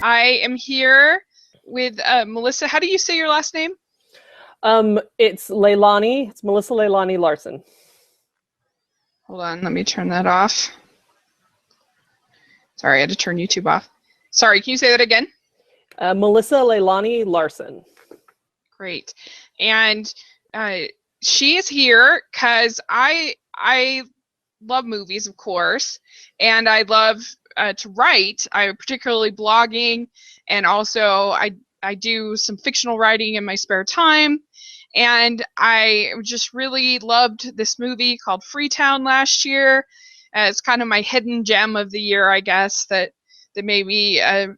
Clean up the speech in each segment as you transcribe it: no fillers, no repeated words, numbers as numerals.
I am here with Melissa. How do you say your last name? It's Leilani. It's Melissa Leilani Larson. Hold on, let me turn that off. Sorry, I had to turn YouTube off. Sorry, can you say that again? Melissa Leilani Larson. Great. And she is here because I love movies, of course, and I love to write. I particularly blogging, and also I do some fictional writing in my spare time. And I just really loved this movie called Freetown last year. It's kind of my hidden gem of the year, I guess, that maybe a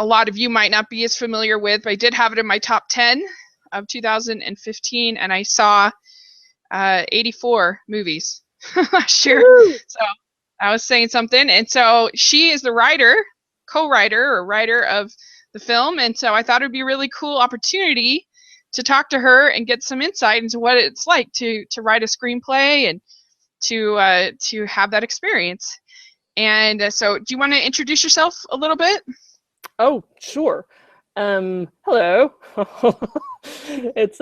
lot of you might not be as familiar with, but I did have it in my top 10 of 2015, and I saw 84 movies last year. Woo! So I was saying something. And so she is the writer, co-writer or writer of the film. And so I thought it would be a really cool opportunity to talk to her and get some insight into what it's like to write a screenplay and to have that experience. And so do you want to introduce yourself a little bit? Oh, sure. Hello. It's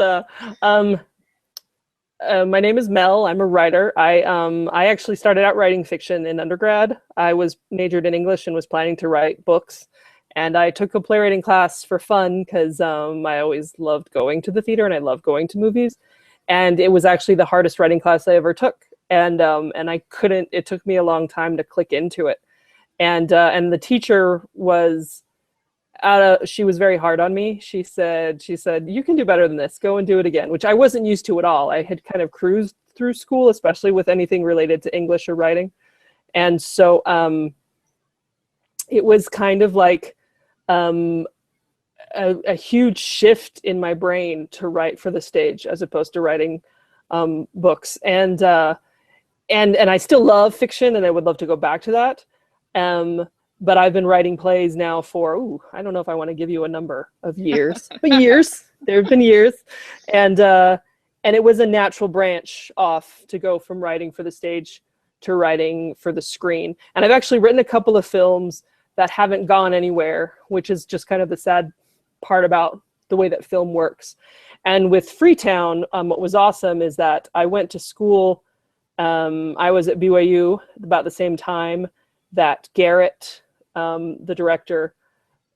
my name is Mel. I'm a writer. I actually started out writing fiction in undergrad. I was majored in English and was planning to write books. And I took a playwriting class for fun because I always loved going to the theater and I love going to movies. And it was actually the hardest writing class I ever took. And I couldn't. It took me a long time to click into it. And the teacher was she was very hard on me. She said, you can do better than this. Go and do it again, which I wasn't used to at all. I had kind of cruised through school, especially with anything related to English or writing. And so it was kind of like a huge shift in my brain to write for the stage as opposed to writing books. And I still love fiction and I would love to go back to that. But I've been writing plays now for, I don't know if I want to give you a number of years, but years. There have been years. And it was a natural branch off to go from writing for the stage to writing for the screen. And I've actually written a couple of films that haven't gone anywhere, which is just kind of the sad part about the way that film works. And with Freetown, what was awesome is that I went to school. I was at BYU about the same time that Garrett, the director,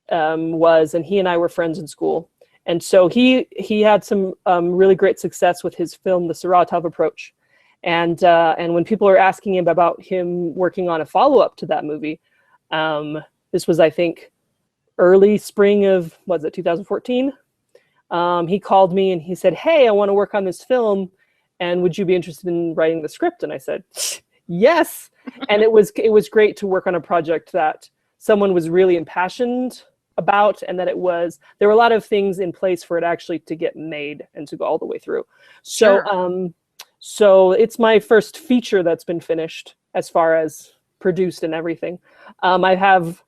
was, and he and I were friends in school. And so he had some really great success with his film, The Saratov Approach. And when people are asking him about him working on a follow-up to that movie, this was, I think, early spring of, 2014? He called me and he said, hey, I want to work on this film, and would you be interested in writing the script? And I said, yes. And it was great to work on a project that someone was really impassioned about, and that there were a lot of things in place for it actually to get made and to go all the way through. So, sure. So it's my first feature that's been finished as far as produced and everything. I have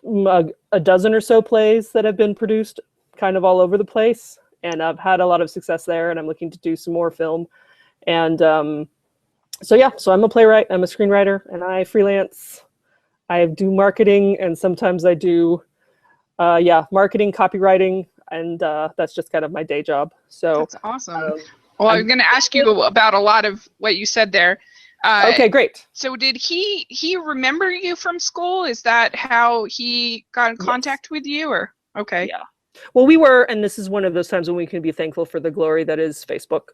a dozen or so plays that have been produced kind of all over the place, and I've had a lot of success there, and I'm looking to do some more film. And so I'm a playwright, I'm a screenwriter, and I freelance. I do marketing, and sometimes I do marketing, copywriting, and that's just kind of my day job. So that's awesome. Well, I'm going to ask you about a lot of what you said there. Okay, great. So did he remember you from school? Is that how he got in contact with you, or? Okay. Yeah. Well, we were, and this is one of those times when we can be thankful for the glory that is Facebook.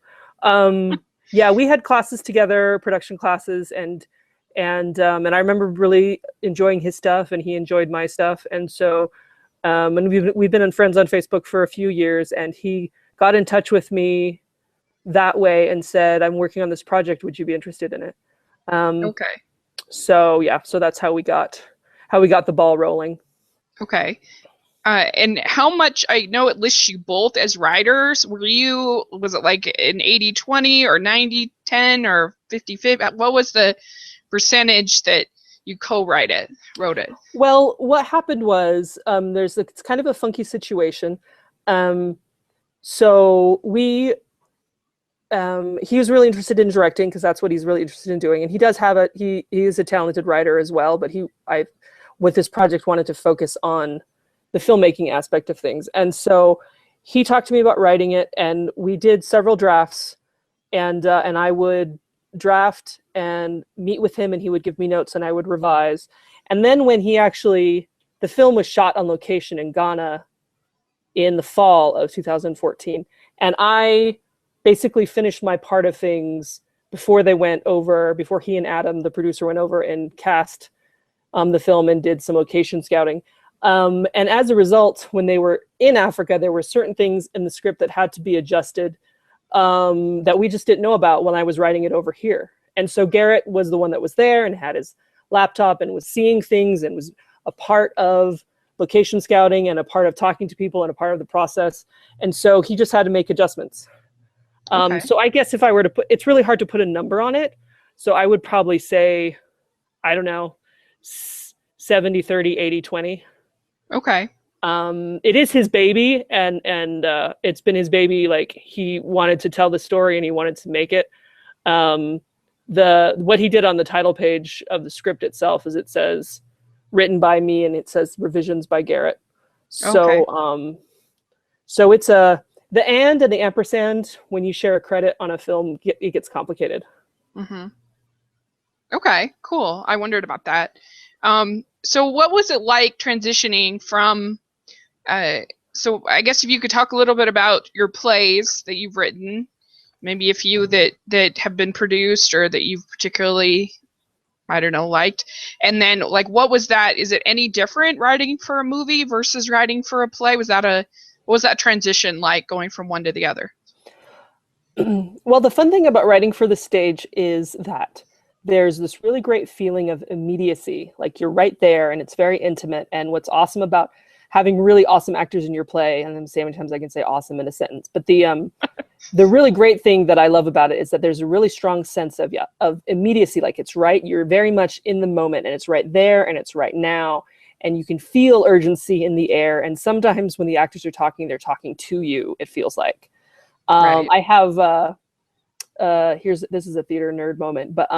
Yeah, we had classes together, production classes, and I remember really enjoying his stuff, and he enjoyed my stuff. And so, and we've been friends on Facebook for a few years, and he got in touch with me that way and said, I'm working on this project. Would you be interested in it? Okay. So yeah, so that's how we got the ball rolling. Okay. And how much, I know it lists you both as writers. Was it like an 80-20 or 90-10 or 50-50? What was the percentage that you wrote it? Well, what happened was it's kind of a funky situation. So he was really interested in directing because that's what he's really interested in doing, and he does have he is a talented writer as well. But with this project, wanted to focus on the filmmaking aspect of things. And so he talked to me about writing it, and we did several drafts, and I would draft and meet with him, and he would give me notes and I would revise. And then when the film was shot on location in Ghana in the fall of 2014. And I basically finished my part of things before he and Adam, the producer, went over and cast the film and did some location scouting. And as a result, when they were in Africa, there were certain things in the script that had to be adjusted that we just didn't know about when I was writing it over here. And so Garrett was the one that was there and had his laptop and was seeing things and was a part of location scouting and a part of talking to people and a part of the process. And so he just had to make adjustments. Okay. So I guess if I were to it's really hard to put a number on it. So I would probably say, I don't know, 70, 30, 80, 20. Okay. It is his baby, and it's been his baby. Like, he wanted to tell the story and he wanted to make it. What he did on the title page of the script itself is it says written by me and it says revisions by Garrett. So Okay. so it's the and the ampersand when you share a credit on a film, it gets complicated. Mm-hmm. Okay, cool. I wondered about that. So what was it like transitioning from so I guess if you could talk a little bit about your plays that you've written, maybe a few that have been produced or that you've particularly, I don't know, liked. And then, like, what was that? Is it any different writing for a movie versus writing for a play? What was that transition like, going from one to the other? Well, the fun thing about writing for the stage is that there's this really great feeling of immediacy. Like, you're right there and it's very intimate. And what's awesome about having really awesome actors in your play, and then say how many times I can say awesome in a sentence, but the really great thing that I love about it is that there's a really strong sense of immediacy. Like, it's right, you're very much in the moment and it's right there and it's right now. And you can feel urgency in the air. And sometimes when the actors are talking, they're talking to you, it feels like. Right. I have, this is a theater nerd moment, but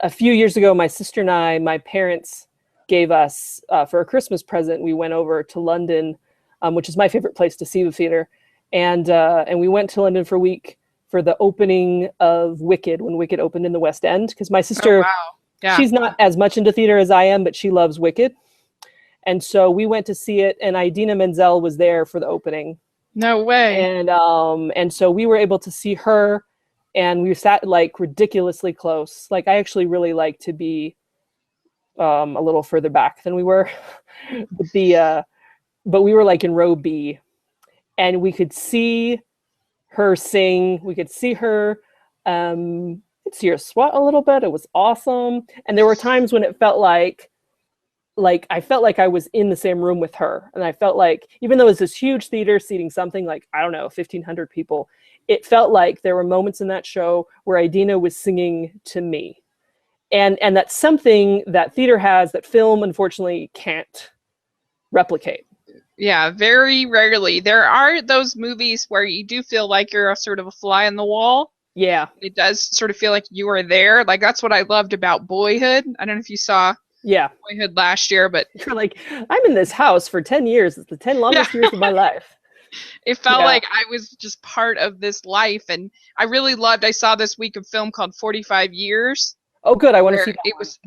a few years ago, my sister and my parents gave us, for a Christmas present, we went over to London, which is my favorite place to see the theater. And we went to London for a week for the opening of Wicked, when Wicked opened in the West End. Because my sister, Oh, wow. Yeah. she's not as much into theater as I am, but she loves Wicked. And so we went to see it, and Idina Menzel was there for the opening. No way. And so we were able to see her, and we sat like ridiculously close. Like, I actually really like to be a little further back than we were. But we were like in row B, and we could see her sing. We could see her see her sweat a little bit. It was awesome. And there were times when it felt like I felt like I was in the same room with her. And I felt like, even though it was this huge theater seating something like, I don't know, 1,500 people, it felt like there were moments in that show where Idina was singing to me. And that's something that theater has that film, unfortunately, can't replicate. Yeah, very rarely. There are those movies where you do feel like you're a sort of a fly on the wall. Yeah. It does sort of feel like you are there. Like, that's what I loved about Boyhood. I don't know if you saw Boyhood last year, but you're like, I'm in this house for 10 years. It's the 10 longest years of my life. It felt like I was just part of this life. And I really loved, I saw this week a film called 45 Years. Oh, good. I want to see that. It was,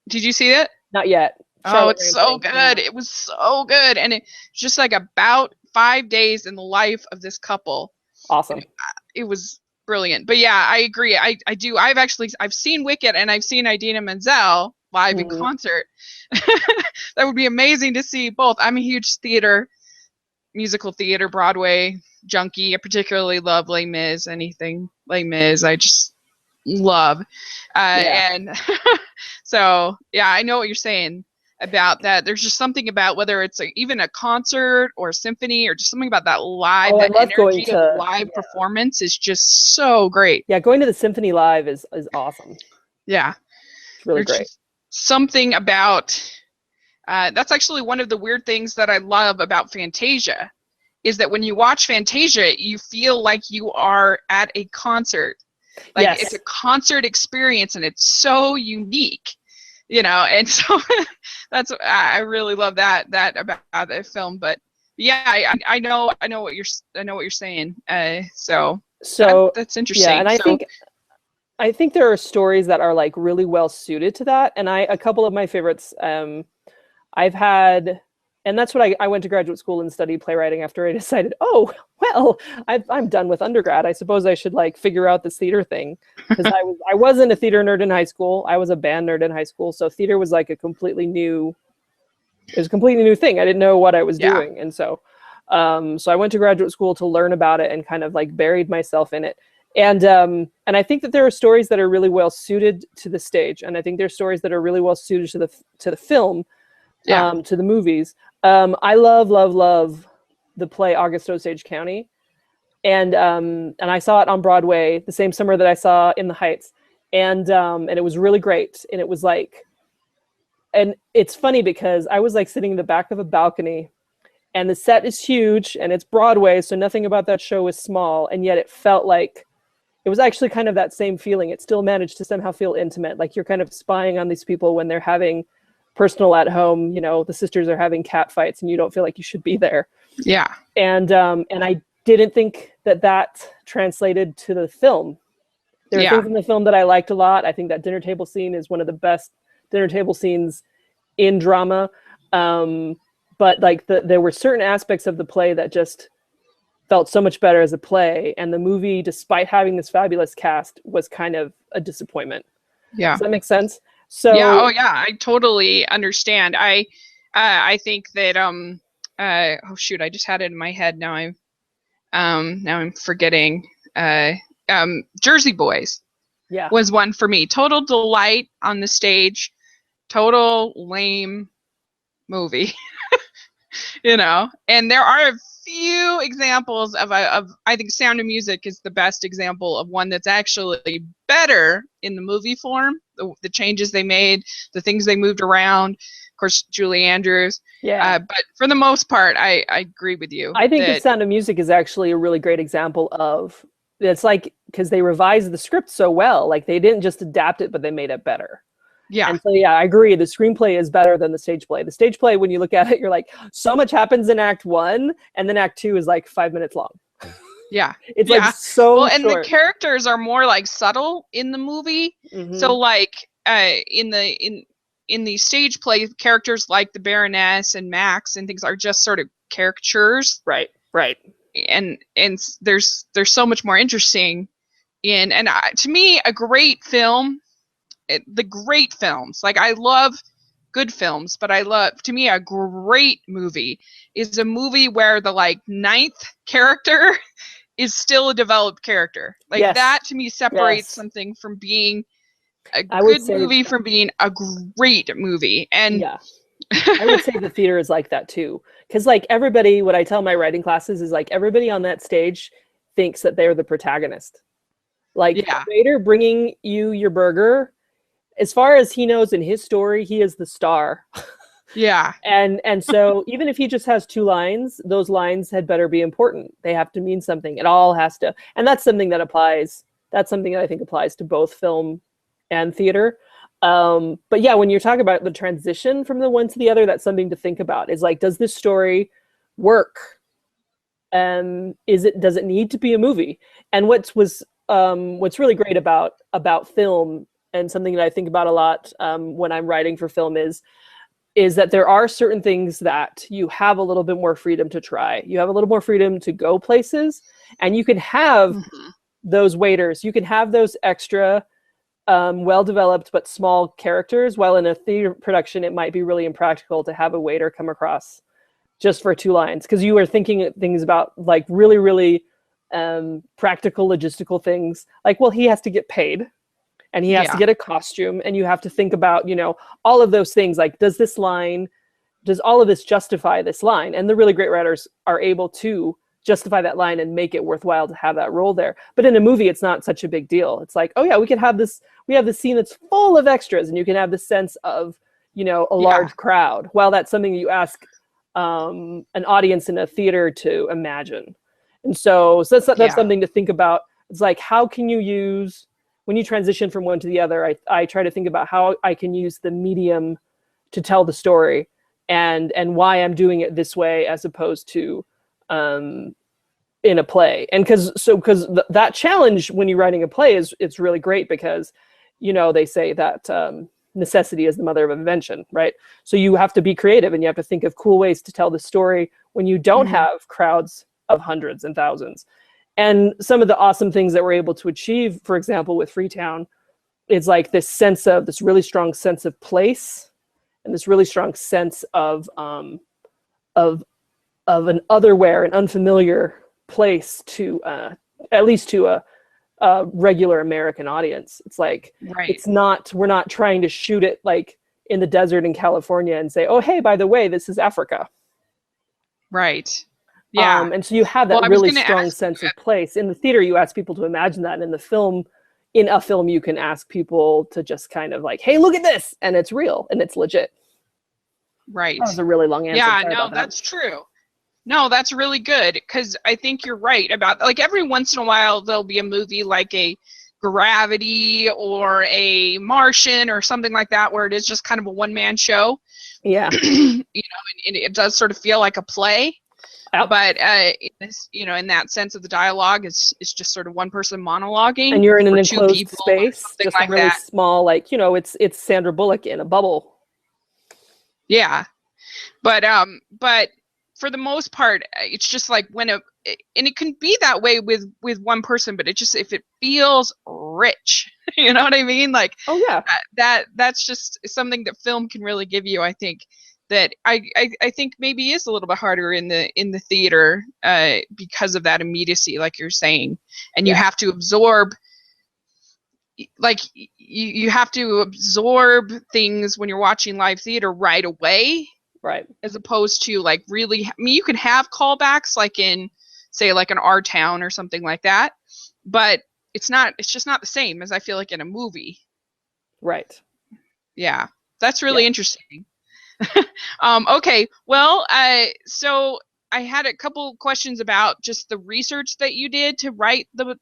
Did you see it? Not yet. Oh, it's so good. It was so good. And it's just like about 5 days in the life of this couple. Awesome. It was brilliant. But yeah, I agree. I do. I've seen Wicked, and I've seen Idina Menzel live in concert. That would be amazing to see both. I'm a huge musical theater, Broadway junkie. I particularly love Les Mis. Anything Les Mis, I just love. And so, yeah, I know what you're saying about that. There's just something about whether it's even a concert or a symphony or just something about that live, that energy of live performance is just so great. Yeah, going to the symphony live is awesome. Yeah. It's really great. Something about that's actually one of the weird things that I love about Fantasia, is that when you watch Fantasia, you feel like you are at a concert. Like, it's a concert experience, and it's so unique. And so I really love that about the film. But yeah, I know what you're saying. So that's yeah, interesting. and I think there are stories that are like really well suited to that. And a couple of my favorites, I've had, and that's what I went to graduate school and studied playwriting after I decided, oh, well, I'm done with undergrad. I suppose I should like figure out this theater thing. Because I wasn't a theater nerd in high school. I was a band nerd in high school. So theater was like it was a completely new thing. I didn't know what I was doing. And so I went to graduate school to learn about it and kind of like buried myself in it. And I think that there are stories that are really well suited to the stage, and I think there's stories that are really well suited to the film, to the movies. I love the play August Osage County, and I saw it on Broadway the same summer that I saw In the Heights, and it was really great. And it was like, and it's funny because I was like sitting in the back of a balcony, and the set is huge, and it's Broadway, so nothing about that show is small, and yet it felt like it was actually kind of that same feeling. It still managed to somehow feel intimate, like you're kind of spying on these people when they're having personal at home. The sisters are having cat fights, and you don't feel like you should be there. Yeah. And I didn't think that translated to the film. There are things in the film that I liked a lot. I think that dinner table scene is one of the best dinner table scenes in drama. But like there were certain aspects of the play that just felt so much better as a play, and the movie, despite having this fabulous cast, was kind of a disappointment. Yeah. Does that make sense? So I totally understand. I think that oh shoot, I just had it in my head. Now I'm forgetting. Jersey Boys was one for me. Total delight on the stage, total lame movie. And there are a few examples of I think Sound of Music is the best example of one that's actually better in the movie form. The changes they made, the things they moved around. Of course, Julie Andrews. Yeah. But for the most part, I agree with you. I think The Sound of Music is actually a really great example of, it's like, because they revised the script so well. Like they didn't just adapt it, but they made it better. Yeah. And so, I agree. The screenplay is better than the stage play. The stage play, when you look at it, you're like, so much happens in Act 1, and then Act 2 is like 5 minutes long. Yeah. It's like so well, and short. The characters are more like subtle in the movie. Mm-hmm. So like in the stage play, characters like the Baroness and Max and things are just sort of caricatures. Right. And there's so much more interesting to me, a great film. The great films, like I love good films, but to me a great movie is a movie where the like ninth character is still a developed character. Like that to me separates something from being a good movie from being a great movie. And I would say the theater is like that too, because like everybody, what I tell my writing classes is like everybody on that stage thinks that they're the protagonist. Like the waiter bringing you your burger, as far as he knows in his story, he is the star. Yeah. And so even if he just has 2 lines, those lines had better be important. They have to mean something. It all has to. And that's something that I think applies to both film and theater. But yeah, when you're talking about the transition from the one to the other, that's something to think about. Is like, does this story work? Does it need to be a movie? And what's really great about film, and something that I think about a lot when I'm writing for film is that there are certain things that you have a little bit more freedom to try. You have a little more freedom to go places, and you can have those waiters. You can have those extra well-developed but small characters, while in a theater production, it might be really impractical to have a waiter come across just for 2 lines, because you are thinking things about like really, really practical, logistical things. Like, well, he has to get paid. And he has to get a costume, and you have to think about, all of those things. Like, does all of this justify this line? And the really great writers are able to justify that line and make it worthwhile to have that role there. But in a movie, it's not such a big deal. It's like, oh yeah, we have this scene that's full of extras, and you can have the sense of, a large crowd. While that's something that you ask an audience in a theater to imagine. And so that's something to think about. It's like, how can you use when you transition from one to the other, I try to think about how I can use the medium to tell the story, and why I'm doing it this way as opposed to in a play. And because that challenge when you're writing a play it's really great, because they say that necessity is the mother of invention, right? So you have to be creative, and you have to think of cool ways to tell the story when you don't have crowds of hundreds and thousands. And some of the awesome things that we're able to achieve, for example, with Freetown, is like this really strong sense of place, and this really strong sense of an otherwhere, an unfamiliar place to at least to a regular American audience. It's like, we're not trying to shoot it like in the desert in California and say, oh, hey, by the way, this is Africa. Right. Yeah. And so you have that really strong sense of place. In the theater, you ask people to imagine that. And in a film, you can ask people to just kind of like, hey, look at this. And it's real and it's legit. Right. That was a really long answer. Yeah, no, that's true. No, that's really good, because I think you're right about, like, every once in a while there'll be a movie like a Gravity or a Martian or something like that, where it is just kind of a one-man show. Yeah. And it does sort of feel like a play. Yep. But in that sense of the dialogue, it's just sort of one person monologuing, and you're in an enclosed space, just like really small, it's Sandra Bullock in a bubble. Yeah, but for the most part, it's just like and it can be that way with one person, but if it feels rich, you know what I mean? Like, oh yeah, that's just something that film can really give you. I think that I think maybe is a little bit harder in the theater because of that immediacy, like you're saying, and you have to absorb. Like you have to absorb things when you're watching live theater right away. Right. As opposed to like really, I mean, you can have callbacks like in, say, like an Our Town or something like that, but it's just not the same as I feel like in a movie. Right. Yeah. That's really interesting. Okay. Well, so I had a couple questions about just the research that you did to write the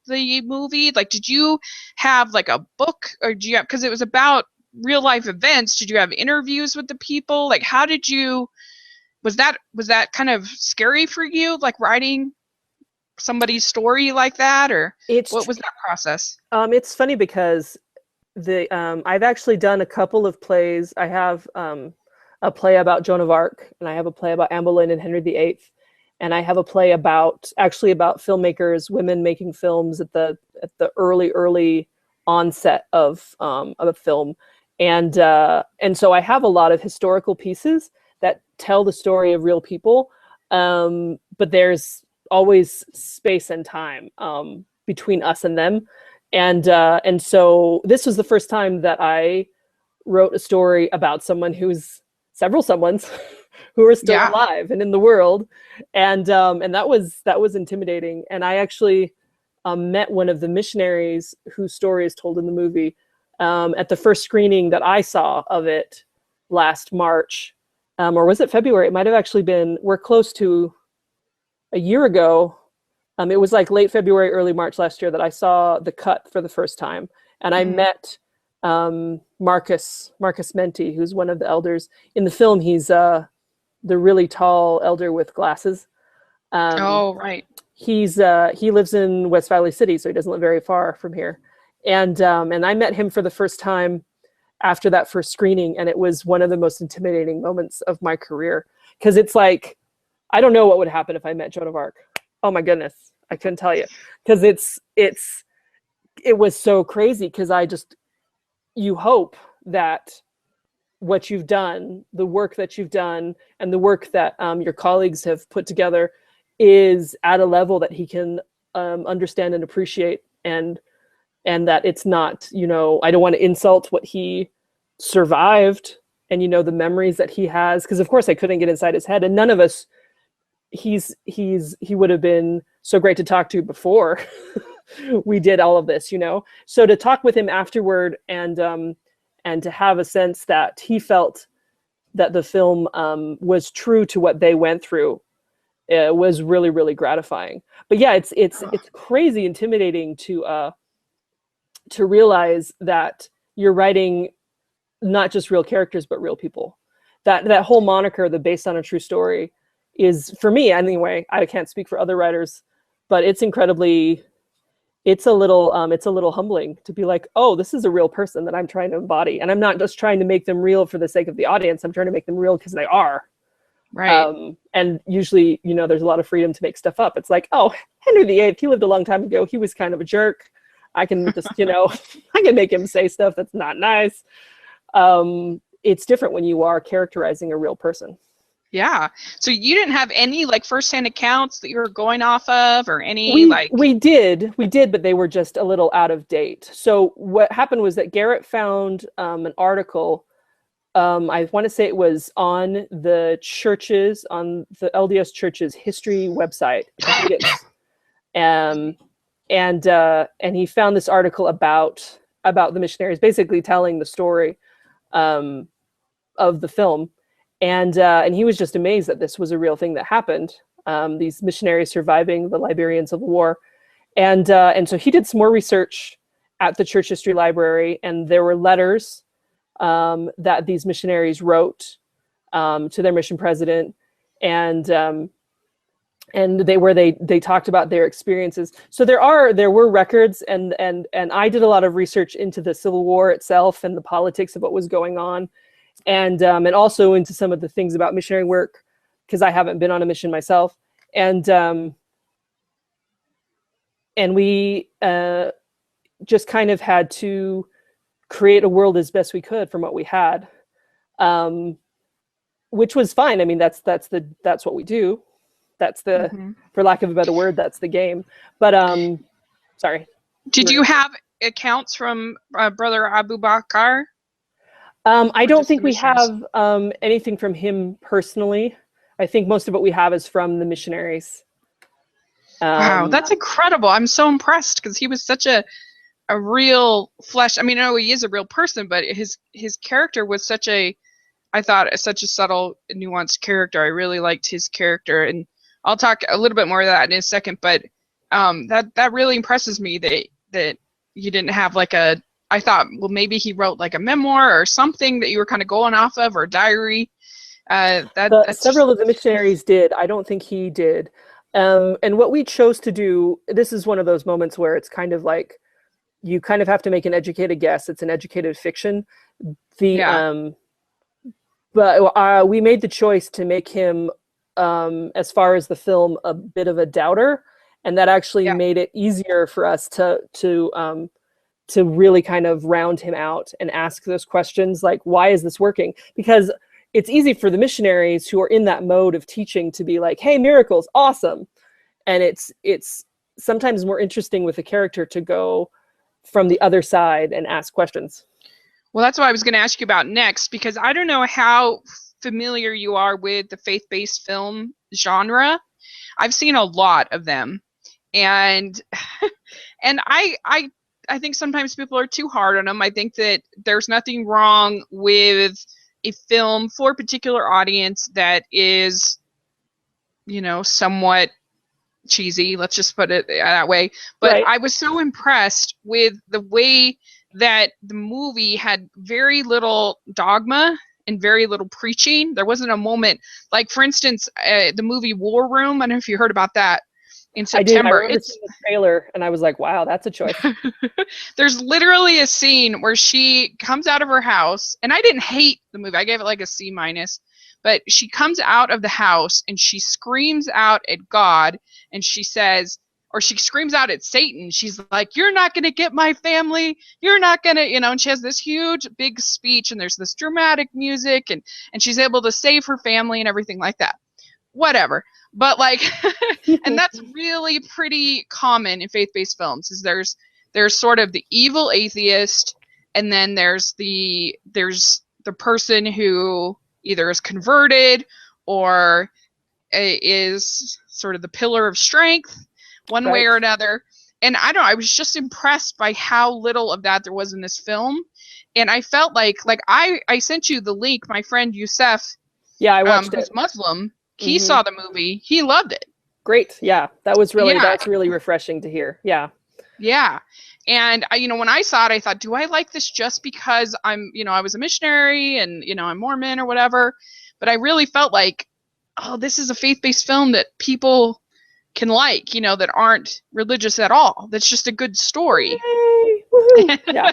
movie. Like, did you have like a book, or do you have, because it was about real life events, did you have interviews with the people? Like, how did you, was that kind of scary for you, like writing somebody's story like that, or what was that process? It's funny because I've actually done a couple of plays. I have a play about Joan of Arc, and I have a play about Anne Boleyn and Henry VIII, and I have a play about filmmakers, women making films at the early onset of a film. And so I have a lot of historical pieces that tell the story of real people, but there's always space and time between us and them, and so this was the first time that I wrote a story about someone who's several someones who are still alive and in the world, and that was intimidating. And I actually met one of the missionaries whose story is told in the movie. At the first screening that I saw of it last March, or was it February? It might have actually been, we're close to a year ago. It was like late February, early March last year that I saw the cut for the first time. And I met Marcus Menti, who's one of the elders. In the film, he's the really tall elder with glasses. Right. He lives in West Valley City, so he doesn't live very far from here. And I met him for the first time after that first screening, and it was one of the most intimidating moments of my career, because it's like, I don't know what would happen if I met Joan of Arc. Oh my goodness, I couldn't tell you, because it was so crazy. Because you hope that what you've done, the work that you've done, and the work that your colleagues have put together is at a level that he can understand and appreciate, and that it's not, I don't want to insult what he survived and, the memories that he has. Because of course I couldn't get inside his head, and none of us, he would have been so great to talk to before we did all of this, So to talk with him afterward and to have a sense that he felt that the film was true to what they went through was really, really gratifying. But yeah, it's crazy intimidating to to realize that you're writing not just real characters, but real people. That whole moniker, the based on a true story, is, for me anyway, I can't speak for other writers, but it's a little humbling to be like, oh, this is a real person that I'm trying to embody. And I'm not just trying to make them real for the sake of the audience. I'm trying to make them real because they are. Right. And usually, there's a lot of freedom to make stuff up. It's like, oh, Henry VIII, he lived a long time ago. He was kind of a jerk. I can just, I can make him say stuff that's not nice. It's different when you are characterizing a real person. Yeah. So you didn't have any like firsthand accounts that you were going off of, or any we did, but they were just a little out of date. So what happened was that Garrett found an article. I want to say it was on the churches, on the LDS Church's history website. I think and he found this article about the missionaries, basically telling the story of the film. And he was just amazed that this was a real thing that happened. These missionaries surviving the Liberian Civil War, and so he did some more research at the Church History Library, and there were letters that these missionaries wrote to their mission president, and they talked about their experiences. So there were records, and I did a lot of research into the Civil War itself and the politics of what was going on. And also into some of the things about missionary work, because I haven't been on a mission myself. And we just kind of had to create a world as best we could from what we had, which was fine. I mean, that's what we do. That's for lack of a better word, that's the game. But sorry. Did you have accounts from Brother Abu Bakr? I don't think we have anything from him personally. I think most of what we have is from the missionaries. Wow, that's incredible. I'm so impressed, because he was such a real flesh. I mean, I know he is a real person, but his character was I thought such a subtle, nuanced character. I really liked his character, and I'll talk a little bit more of that in a second. But that really impresses me that you didn't have like I thought, well, maybe he wrote like a memoir or something that you were kind of going off of, or a diary. Several of the missionaries did. I don't think he did. And what we chose to do, this is one of those moments where it's kind of like, you kind of have to make an educated guess. It's an educated fiction. But we made the choice to make him, as far as the film, a bit of a doubter. And that actually made it easier for us to really kind of round him out and ask those questions like, why is this working? Because it's easy for the missionaries who are in that mode of teaching to be like, hey, miracles, awesome. And it's sometimes more interesting with a character to go from the other side and ask questions. Well, that's what I was going to ask you about next, because I don't know how familiar you are with the faith-based film genre. I've seen a lot of them. And I think sometimes people are too hard on them. I think that there's nothing wrong with a film for a particular audience that is, somewhat cheesy. Let's just put it that way. But right. I was so impressed with the way that the movie had very little dogma and very little preaching. There wasn't a moment, like, for instance, the movie War Room. I don't know if you heard about that. In September. I remember seeing the trailer, and I was like, wow, that's a choice. There's literally a scene where she comes out of her house, and I didn't hate the movie. I gave it like a C-, but she comes out of the house and she screams out at God, and she says, or she screams out at Satan. She's like, you're not going to get my family. You're not going to, and she has this huge, big speech, and there's this dramatic music, and she's able to save her family and everything like that. Whatever. But like, and that's really pretty common in faith-based films, is there's sort of the evil atheist, and then there's the person who either is converted or is sort of the pillar of strength, one way or another. And I was just impressed by how little of that there was in this film. And I felt like I sent you the link. My friend Youssef, I watched it. Who's Muslim. He saw the movie. He loved it. Great. Yeah. That's really refreshing to hear. Yeah. Yeah. And when I saw it, I thought, do I like this just because I'm, I was a missionary and, I'm Mormon or whatever? But I really felt like, oh, this is a faith-based film that people can like, that aren't religious at all. That's just a good story. Yeah.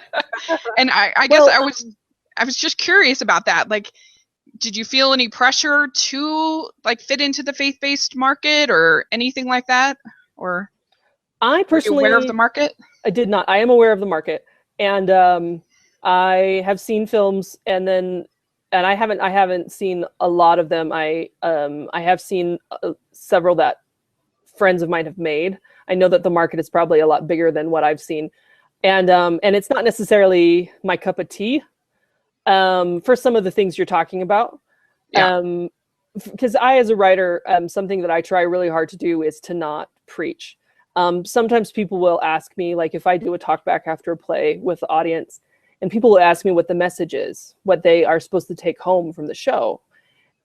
And I guess I was just curious about that. Like, did you feel any pressure to like fit into the faith-based market or anything like that? Or I personally, were you aware of the market? I did not. I am aware of the market, and I have seen films, and I haven't seen a lot of them. I have seen several that friends of mine have made. I know that the market is probably a lot bigger than what I've seen, and it's not necessarily my cup of tea for some of the things you're talking about. Yeah. Because I, as a writer, something that I try really hard to do is to not preach. Sometimes people will ask me, like if I do a talk back after a play with the audience, and people will ask me what the message is, what they are supposed to take home from the show.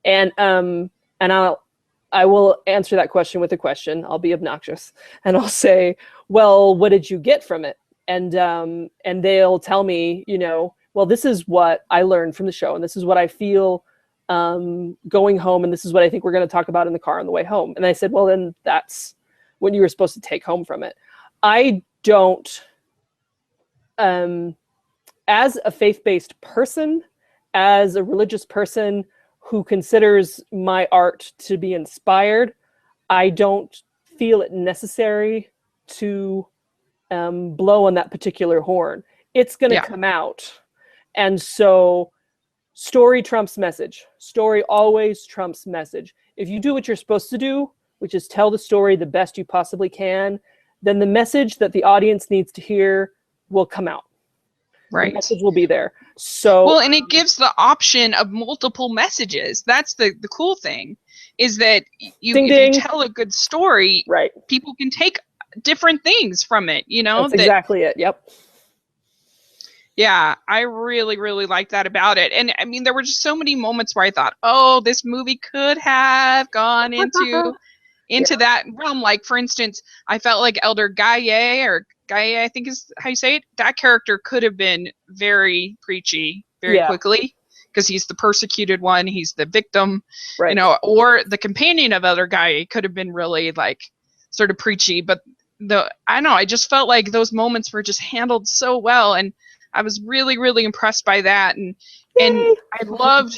And I will answer that question with a question. I'll be obnoxious and I'll say, well, what did you get from it? And they'll tell me, well, this is what I learned from the show, and this is what I feel going home, and this is what I think we're going to talk about in the car on the way home. And I said, well, then that's what you were supposed to take home from it. I don't, as a faith-based person, as a religious person who considers my art to be inspired, I don't feel it necessary to blow on that particular horn. It's going to come out. And so story trumps message. Story always trumps message. If you do what you're supposed to do, which is tell the story the best you possibly can, then the message that the audience needs to hear will come out. Right. The message will be there. So well, and it gives the option of multiple messages. That's the cool thing, is that if you tell a good story, right, people can take different things from it, That's exactly it. Yep. Yeah, I really, really like that about it. And I mean, there were just so many moments where I thought, oh, this movie could have gone into that realm. Like, for instance, I felt like Elder Gaye, I think is how you say it, that character could have been very preachy very quickly, because he's the persecuted one, he's the victim, right. Or the companion of Elder Gaye could have been really like sort of preachy. But I just felt like those moments were just handled so well, and I was really, really impressed by that. And I loved,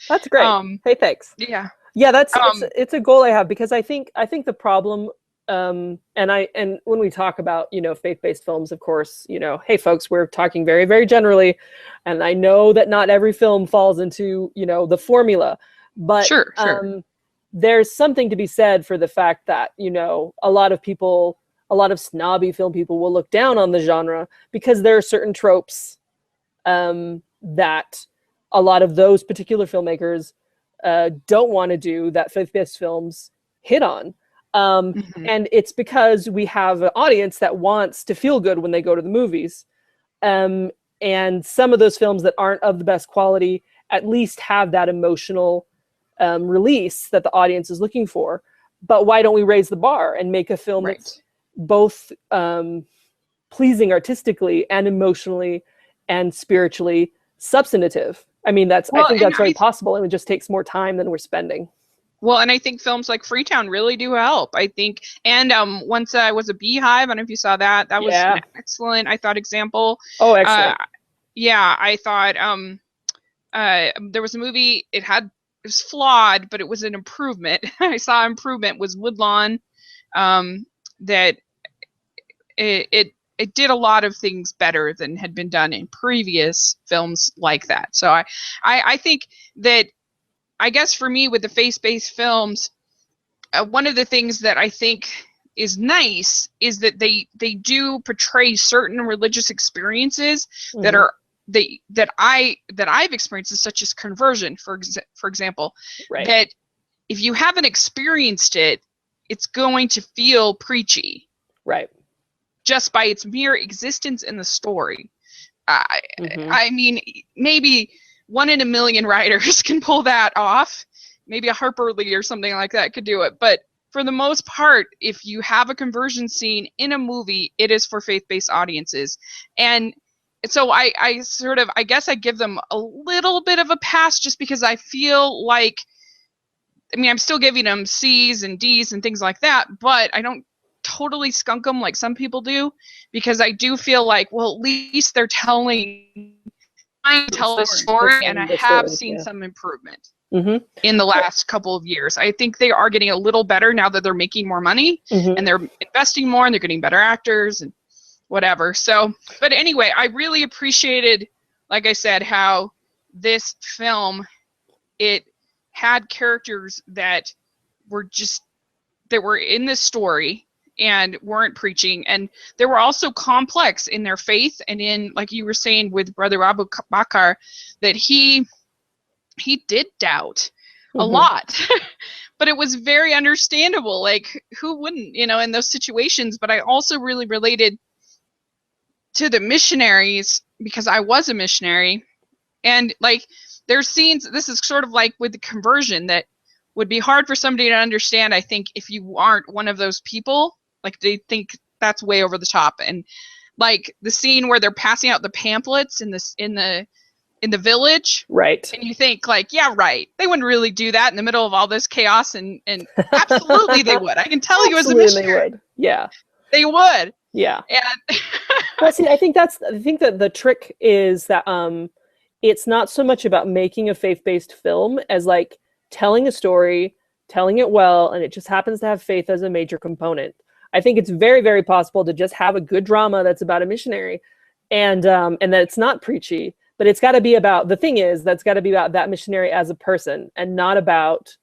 That's great. Hey, thanks. Yeah. Yeah, that's it's a goal I have, because I think the problem, and when we talk about faith-based films, of course, hey folks, we're talking very, very generally, and I know that not every film falls into the formula, but sure. There's something to be said for the fact that a lot of snobby film people will look down on the genre because there are certain tropes that a lot of those particular filmmakers don't want to do, that faith-based films hit on. And it's because we have an audience that wants to feel good when they go to the movies. And some of those films that aren't of the best quality at least have that emotional release that the audience is looking for. But why don't we raise the bar and make a film that's both pleasing artistically and emotionally and spiritually substantive? I mean, I think that's very possible, and it just takes more time than we're spending. Well, and I think films like Freetown really do help, I think. And Once I Was a Beehive, I don't know if you saw that. That was an excellent, I thought, example. Oh, excellent. I thought there was a movie, it was flawed, but it was an improvement. I saw improvement was Woodlawn, that it did a lot of things better than had been done in previous films like that. So I think that, I guess for me with the faith-based films, one of the things that I think is nice is that they do portray certain religious experiences that are that I've experienced, such as conversion, for example, that if you haven't experienced it, it's going to feel preachy, right? Just by its mere existence in the story. I mean, maybe 1 in a million writers can pull that off. Maybe a Harper Lee or something like that could do it. But for the most part, if you have a conversion scene in a movie, it is for faith-based audiences. And so I guess I give them a little bit of a pass just because I feel like, I mean, I'm still giving them C's and D's and things like that, but I don't totally skunk them like some people do, because I do feel like, well, at least they're trying to tell a story, and I have seen some improvement in the last couple of years. I think they are getting a little better now that they're making more money and they're investing more and they're getting better actors and whatever. So, but anyway, I really appreciated, like I said, how this film, it had characters that were in this story and weren't preaching, and they were also complex in their faith, and in, like you were saying with Brother Abu Bakr, that he did doubt a lot. But it was very understandable. Like, who wouldn't, in those situations? But I also really related to the missionaries, because I was a missionary, and like, there's scenes, this is sort of like with the conversion, that would be hard for somebody to understand, I think, if you aren't one of those people. Like, they think that's way over the top. And like the scene where they're passing out the pamphlets in the village, right? And you think, like, yeah, right, they wouldn't really do that in the middle of all this chaos, and absolutely they would. I can tell you as a missionary, they would. Yeah, they would. Yeah. And well, see, I think that the trick is that it's not so much about making a faith-based film as like telling a story, telling it well, and it just happens to have faith as a major component. I think it's very, very possible to just have a good drama that's about a missionary, and that it's not preachy, but it's got to be about, the thing is, that's got to be about that missionary as a person and not about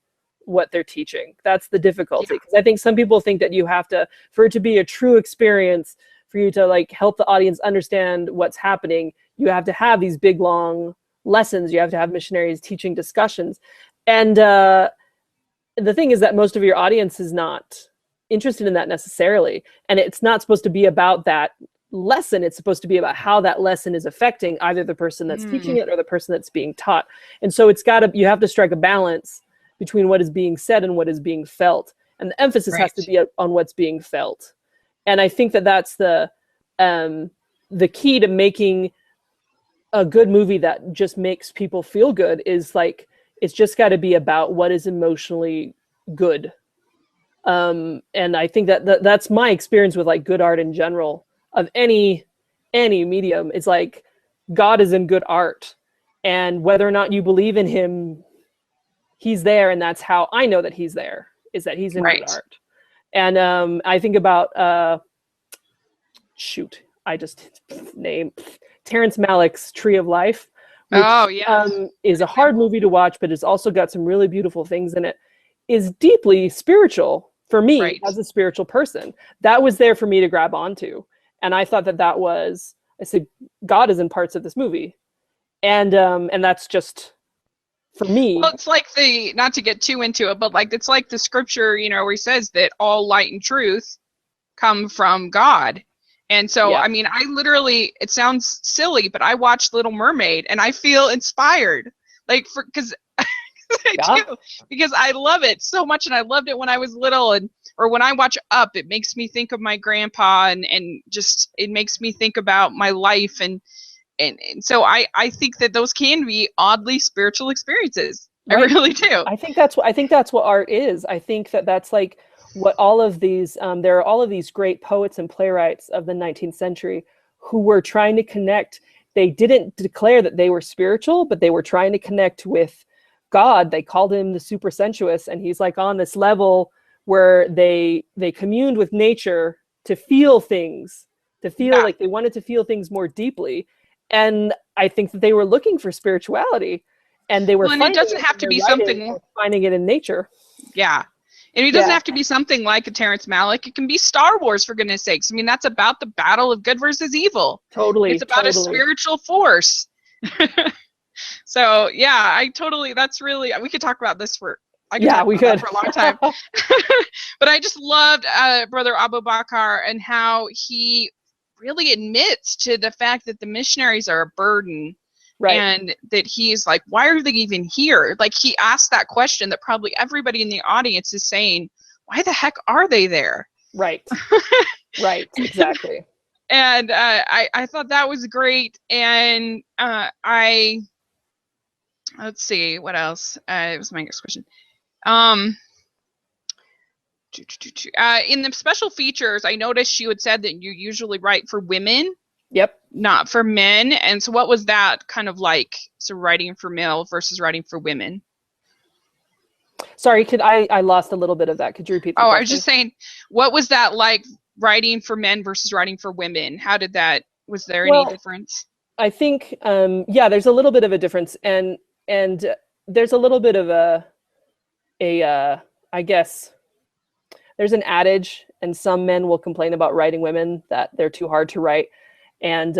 what they're teaching. That's the difficulty. Because I think some people think that you have to, for it to be a true experience, for you to like help the audience understand what's happening, you have to have these big, long lessons. You have to have missionaries teaching discussions. And the thing is that most of your audience is not interested in that necessarily. And it's not supposed to be about that lesson. It's supposed to be about how that lesson is affecting either the person that's teaching it or the person that's being taught. And so you have to strike a balance between what is being said and what is being felt. And the emphasis has to be on what's being felt. And I think that that's the key to making a good movie that just makes people feel good, is like, it's just got to be about what is emotionally good. And I think that that's my experience with like good art in general, of any medium. It's like, God is in good art, and whether or not you believe in him, he's there. And that's how I know that he's there, is that he's in good art. And I think about Terrence Malick's Tree of Life, which is a hard movie to watch, but it's also got some really beautiful things in it. Is deeply spiritual for me as a spiritual person. That was there for me to grab onto. And I thought that was, I said, God is in parts of this movie. And that's just, for me. Well, it's like not to get too into it, but like, it's like the scripture, where he says that all light and truth come from God. And so, I mean, I literally, it sounds silly, but I watched Little Mermaid and I feel inspired, like, because I do, because I love it so much, and I loved it when I was little, or when I watch Up, it makes me think of my grandpa, and just, it makes me think about my life, and so I think that those can be oddly spiritual experiences. Right. I really do. I think that's what art is. I think that's like what all of these, there are all of these great poets and playwrights of the 19th century who were trying to connect. They didn't declare that they were spiritual, but they were trying to connect with God. They called him the supersensuous, and he's like on this level where they communed with nature to feel things, to feel like they wanted to feel things more deeply. And I think that they were looking for spirituality, and they were it doesn't have to be something, finding it in nature. Yeah. And it doesn't have to be something like a Terrence Malick. It can be Star Wars, for goodness sakes. I mean, that's about the battle of good versus evil. Totally. It's about a spiritual force. So yeah, that's really, we could talk about this for a long time. But I just loved Brother Abu Bakr, and how he really admits to the fact that the missionaries are a burden. Right. And that he's like, why are they even here? Like, he asked that question that probably everybody in the audience is saying, why the heck are they there? Right. Right. Exactly. And I thought that was great. And let's see what else. It was my next question. In the special features, I noticed you had said that you usually write for women. Yep. Not for men. And so what was that kind of like? So writing for male versus writing for women? Sorry, I lost a little bit of that. Could you repeat the question? I was just saying, what was that like writing for men versus writing for women? How did that, was there any difference? I think, there's a little bit of a difference, and there's a little bit of I guess, there's an adage, and some men will complain about writing women, that they're too hard to write, and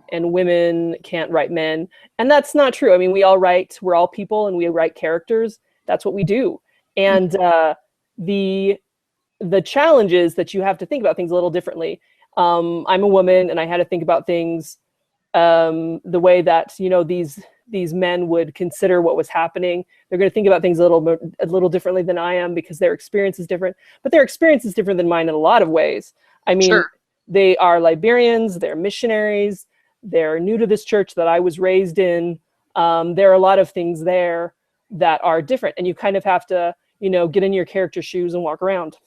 women can't write men. And that's not true. I mean, we're all people, and we write characters. That's what we do. And the challenge is that you have to think about things a little differently. I'm a woman, and I had to think about things the way that, these men would consider what was happening. They're going to think about things a little differently than I am, because their experience is different. But their experience is different than mine in a lot of ways. I mean, sure. They are Liberians, they're missionaries, they're new to this church that I was raised in. There are a lot of things there that are different, and you kind of have to, get in your character's shoes and walk around.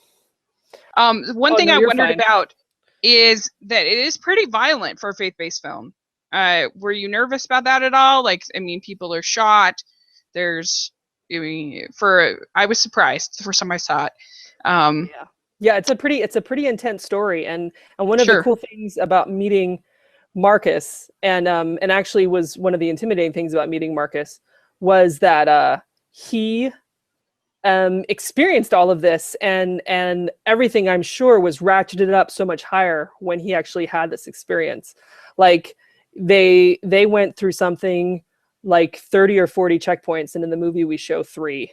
One thing I wondered about is that it is pretty violent for a faith-based film. Were you nervous about that at all? Like, I mean, people are shot. I was surprised the first time I saw it. Yeah, it's a pretty intense story, and one of the cool things about meeting Marcus, and actually was one of the intimidating things about meeting Marcus, was that he experienced all of this, and everything, I'm sure, was ratcheted up so much higher when he actually had this experience. Like, they went through something like 30 or 40 checkpoints, and in the movie we show 3,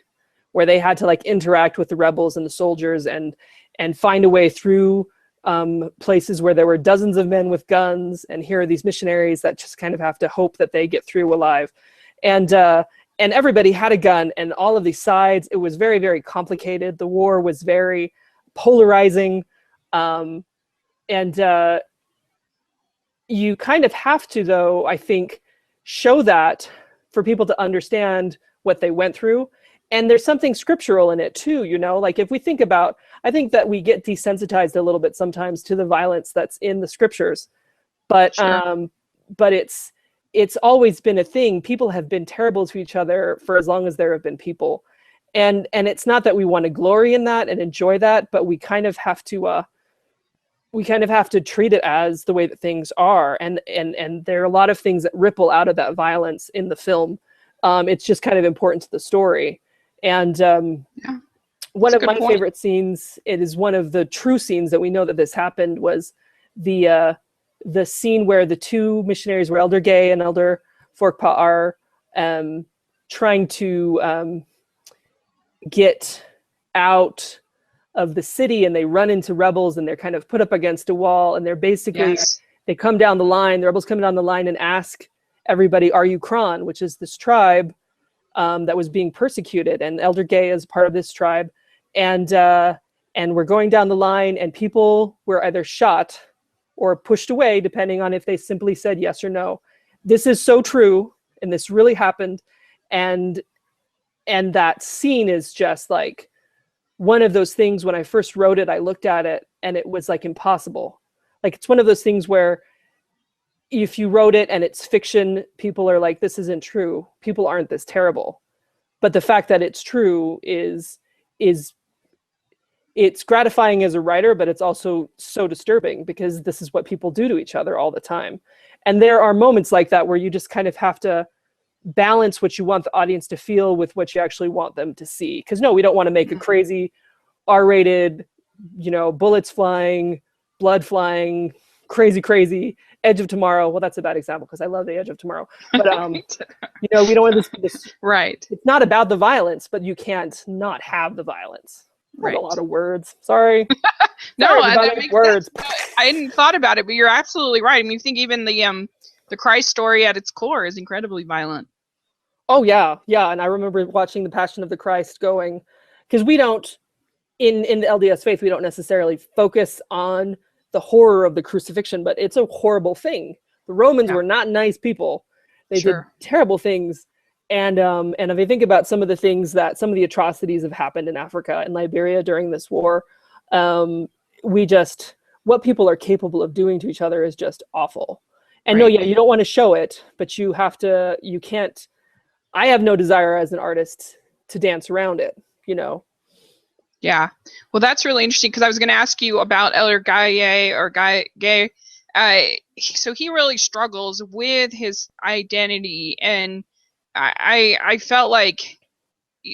where they had to like interact with the rebels and the soldiers and find a way through places where there were dozens of men with guns, and here are these missionaries that just kind of have to hope that they get through alive. And everybody had a gun, and all of these sides. It was very, very complicated. The war was very polarizing, and you kind of have to, though, I think, show that for people to understand what they went through. And there's something scriptural in it too, like if we think about, I think that we get desensitized a little bit sometimes to the violence that's in the scriptures, but it's always been a thing. People have been terrible to each other for as long as there have been people. And it's not that we want to glory in that and enjoy that, but we kind of have to treat it as the way that things are. And there are a lot of things that ripple out of that violence in the film. It's just kind of important to the story. And one of my favorite scenes, it is one of the true scenes that we know that this happened, was the scene where the 2 missionaries, where Elder Gay and Elder Forkpaw, are trying to get out of the city, and they run into rebels, and they're kind of put up against a wall, and they're basically, they come down the line, the rebels come down the line and ask everybody, are you Kron, which is this tribe that was being persecuted, and Elder Gay is part of this tribe, and we're going down the line, and people were either shot or pushed away, depending on if they simply said yes or no. This is so true, and this really happened, and that scene is just like one of those things. When I first wrote it, I looked at it, and it was like impossible. Like, it's one of those things where if you wrote it and it's fiction, people are like, this isn't true. People aren't this terrible. But the fact that it's true is it's gratifying as a writer, but it's also so disturbing, because this is what people do to each other all the time. And there are moments like that where you just kind of have to balance what you want the audience to feel with what you actually want them to see. Because no, we don't want to make a crazy R-rated, bullets flying, blood flying, crazy Edge of Tomorrow. Well, that's a bad example, because I love the Edge of Tomorrow. But we don't want this. Right. It's not about the violence, but you can't not have the violence. Right. A lot of words. Sorry. No, that makes words. I hadn't thought about it, but you're absolutely right. I mean, you think even the Christ story at its core is incredibly violent. Oh yeah, and I remember watching The Passion of the Christ, going, because we don't in the LDS faith, we don't necessarily focus on the horror of the crucifixion, but it's a horrible thing. The Romans were not nice people. They did terrible things. And if I think about some of the things that some of the atrocities have happened in Africa and Liberia during this war, what people are capable of doing to each other is just awful. And no, you don't want to show it, but you can't, I have no desire as an artist to dance around it, you know? Yeah. Well, that's really interesting, because I was going to ask you about Elder Gay. So he really struggles with his identity, and I felt like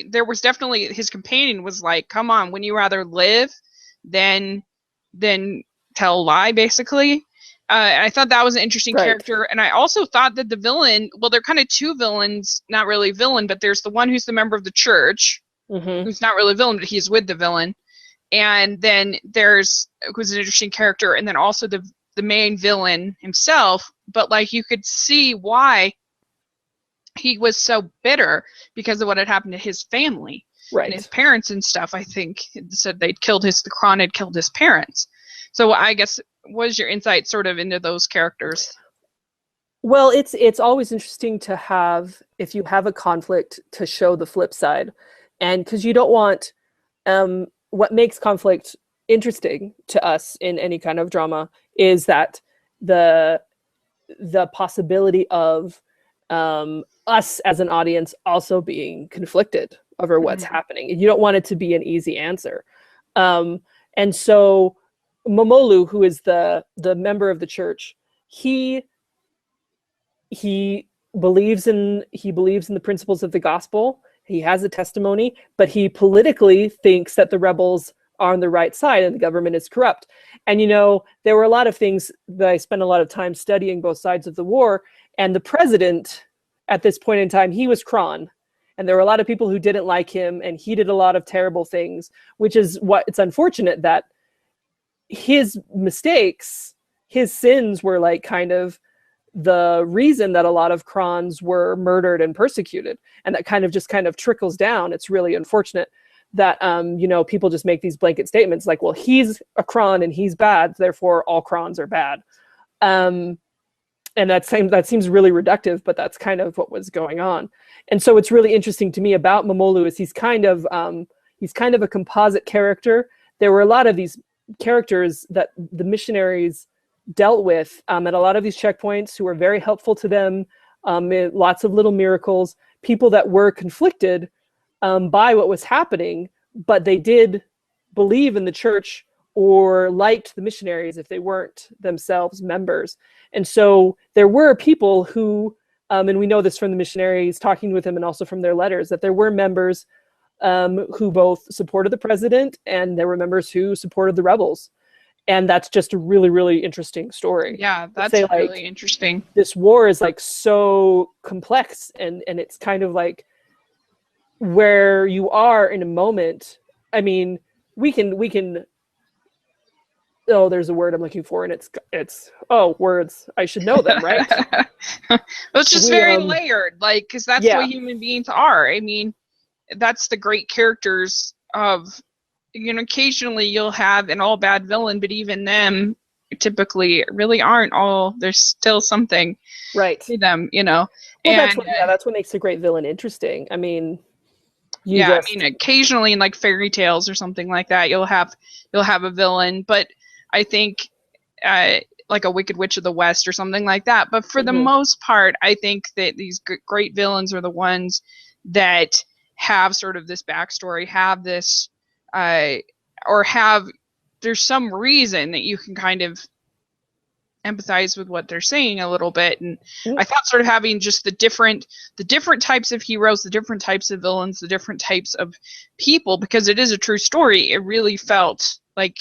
there was definitely, his companion was like, come on, wouldn't you rather live than tell a lie, basically? I thought that was an interesting character. And I also thought that the villain, well, they're kind of two villains, not really villain, but there's the one who's the member of the church, who's not really a villain, but he's with the villain. And then who's an interesting character, and then also the main villain himself. But like, you could see why he was so bitter because of what had happened to his family and his parents and stuff. I think it said the Quran had killed his parents. So I guess, what is your insight sort of into those characters? Well, it's always interesting to have, if you have a conflict, to show the flip side. And because you don't want, what makes conflict interesting to us in any kind of drama is that the possibility of us as an audience also being conflicted over what's happening. You don't want it to be an easy answer. And so Momolu, who is the member of the church, he believes in the principles of the gospel. He has a testimony, but he politically thinks that the rebels are on the right side and the government is corrupt. And, you know, there were a lot of things that I spent a lot of time studying both sides of the war. And the president at this point in time, he was Kron. And there were a lot of people who didn't like him, and he did a lot of terrible things, which is what it's unfortunate that his mistakes, his sins were like kind of the reason that a lot of Krons were murdered and persecuted. And that kind of trickles down. It's really unfortunate that, you know, people just make these blanket statements like, well, he's a Kron and he's bad, therefore all Krons are bad. And that seems really reductive, but that's kind of what was going on. And so what's really interesting to me about Momolu is he's kind of a composite character. There were a lot of these characters that the missionaries dealt with at a lot of these checkpoints who were very helpful to them, lots of little miracles, people that were conflicted by what was happening, but they did believe in the church or liked the missionaries if they weren't themselves members. And so there were people who, and we know this from the missionaries talking with them and also from their letters, that there were members who both supported the president, and there were members who supported the rebels. And that's just a really, really interesting story. Yeah, that's really interesting. This war is like so complex, and it's kind of like where you are in a moment. I mean, we can there's a word I'm looking for, and it's words. I should know them, right? It's just very layered, like, because that's what human beings are. I mean, that's the great characters of, you know, occasionally you'll have an all bad villain, but even them typically really aren't all, there's still something to them, you know. Well, and that's what makes a great villain interesting. I mean, I mean, occasionally in like fairy tales or something like that, you'll have a villain, but I think like a Wicked Witch of the West or something like that. But for the most part, I think that these great villains are the ones that have sort of this backstory, have this, or have, there's some reason that you can kind of empathize with what they're saying a little bit. And I thought sort of having just the different types of heroes, the different types of villains, the different types of people, because it is a true story, it really felt like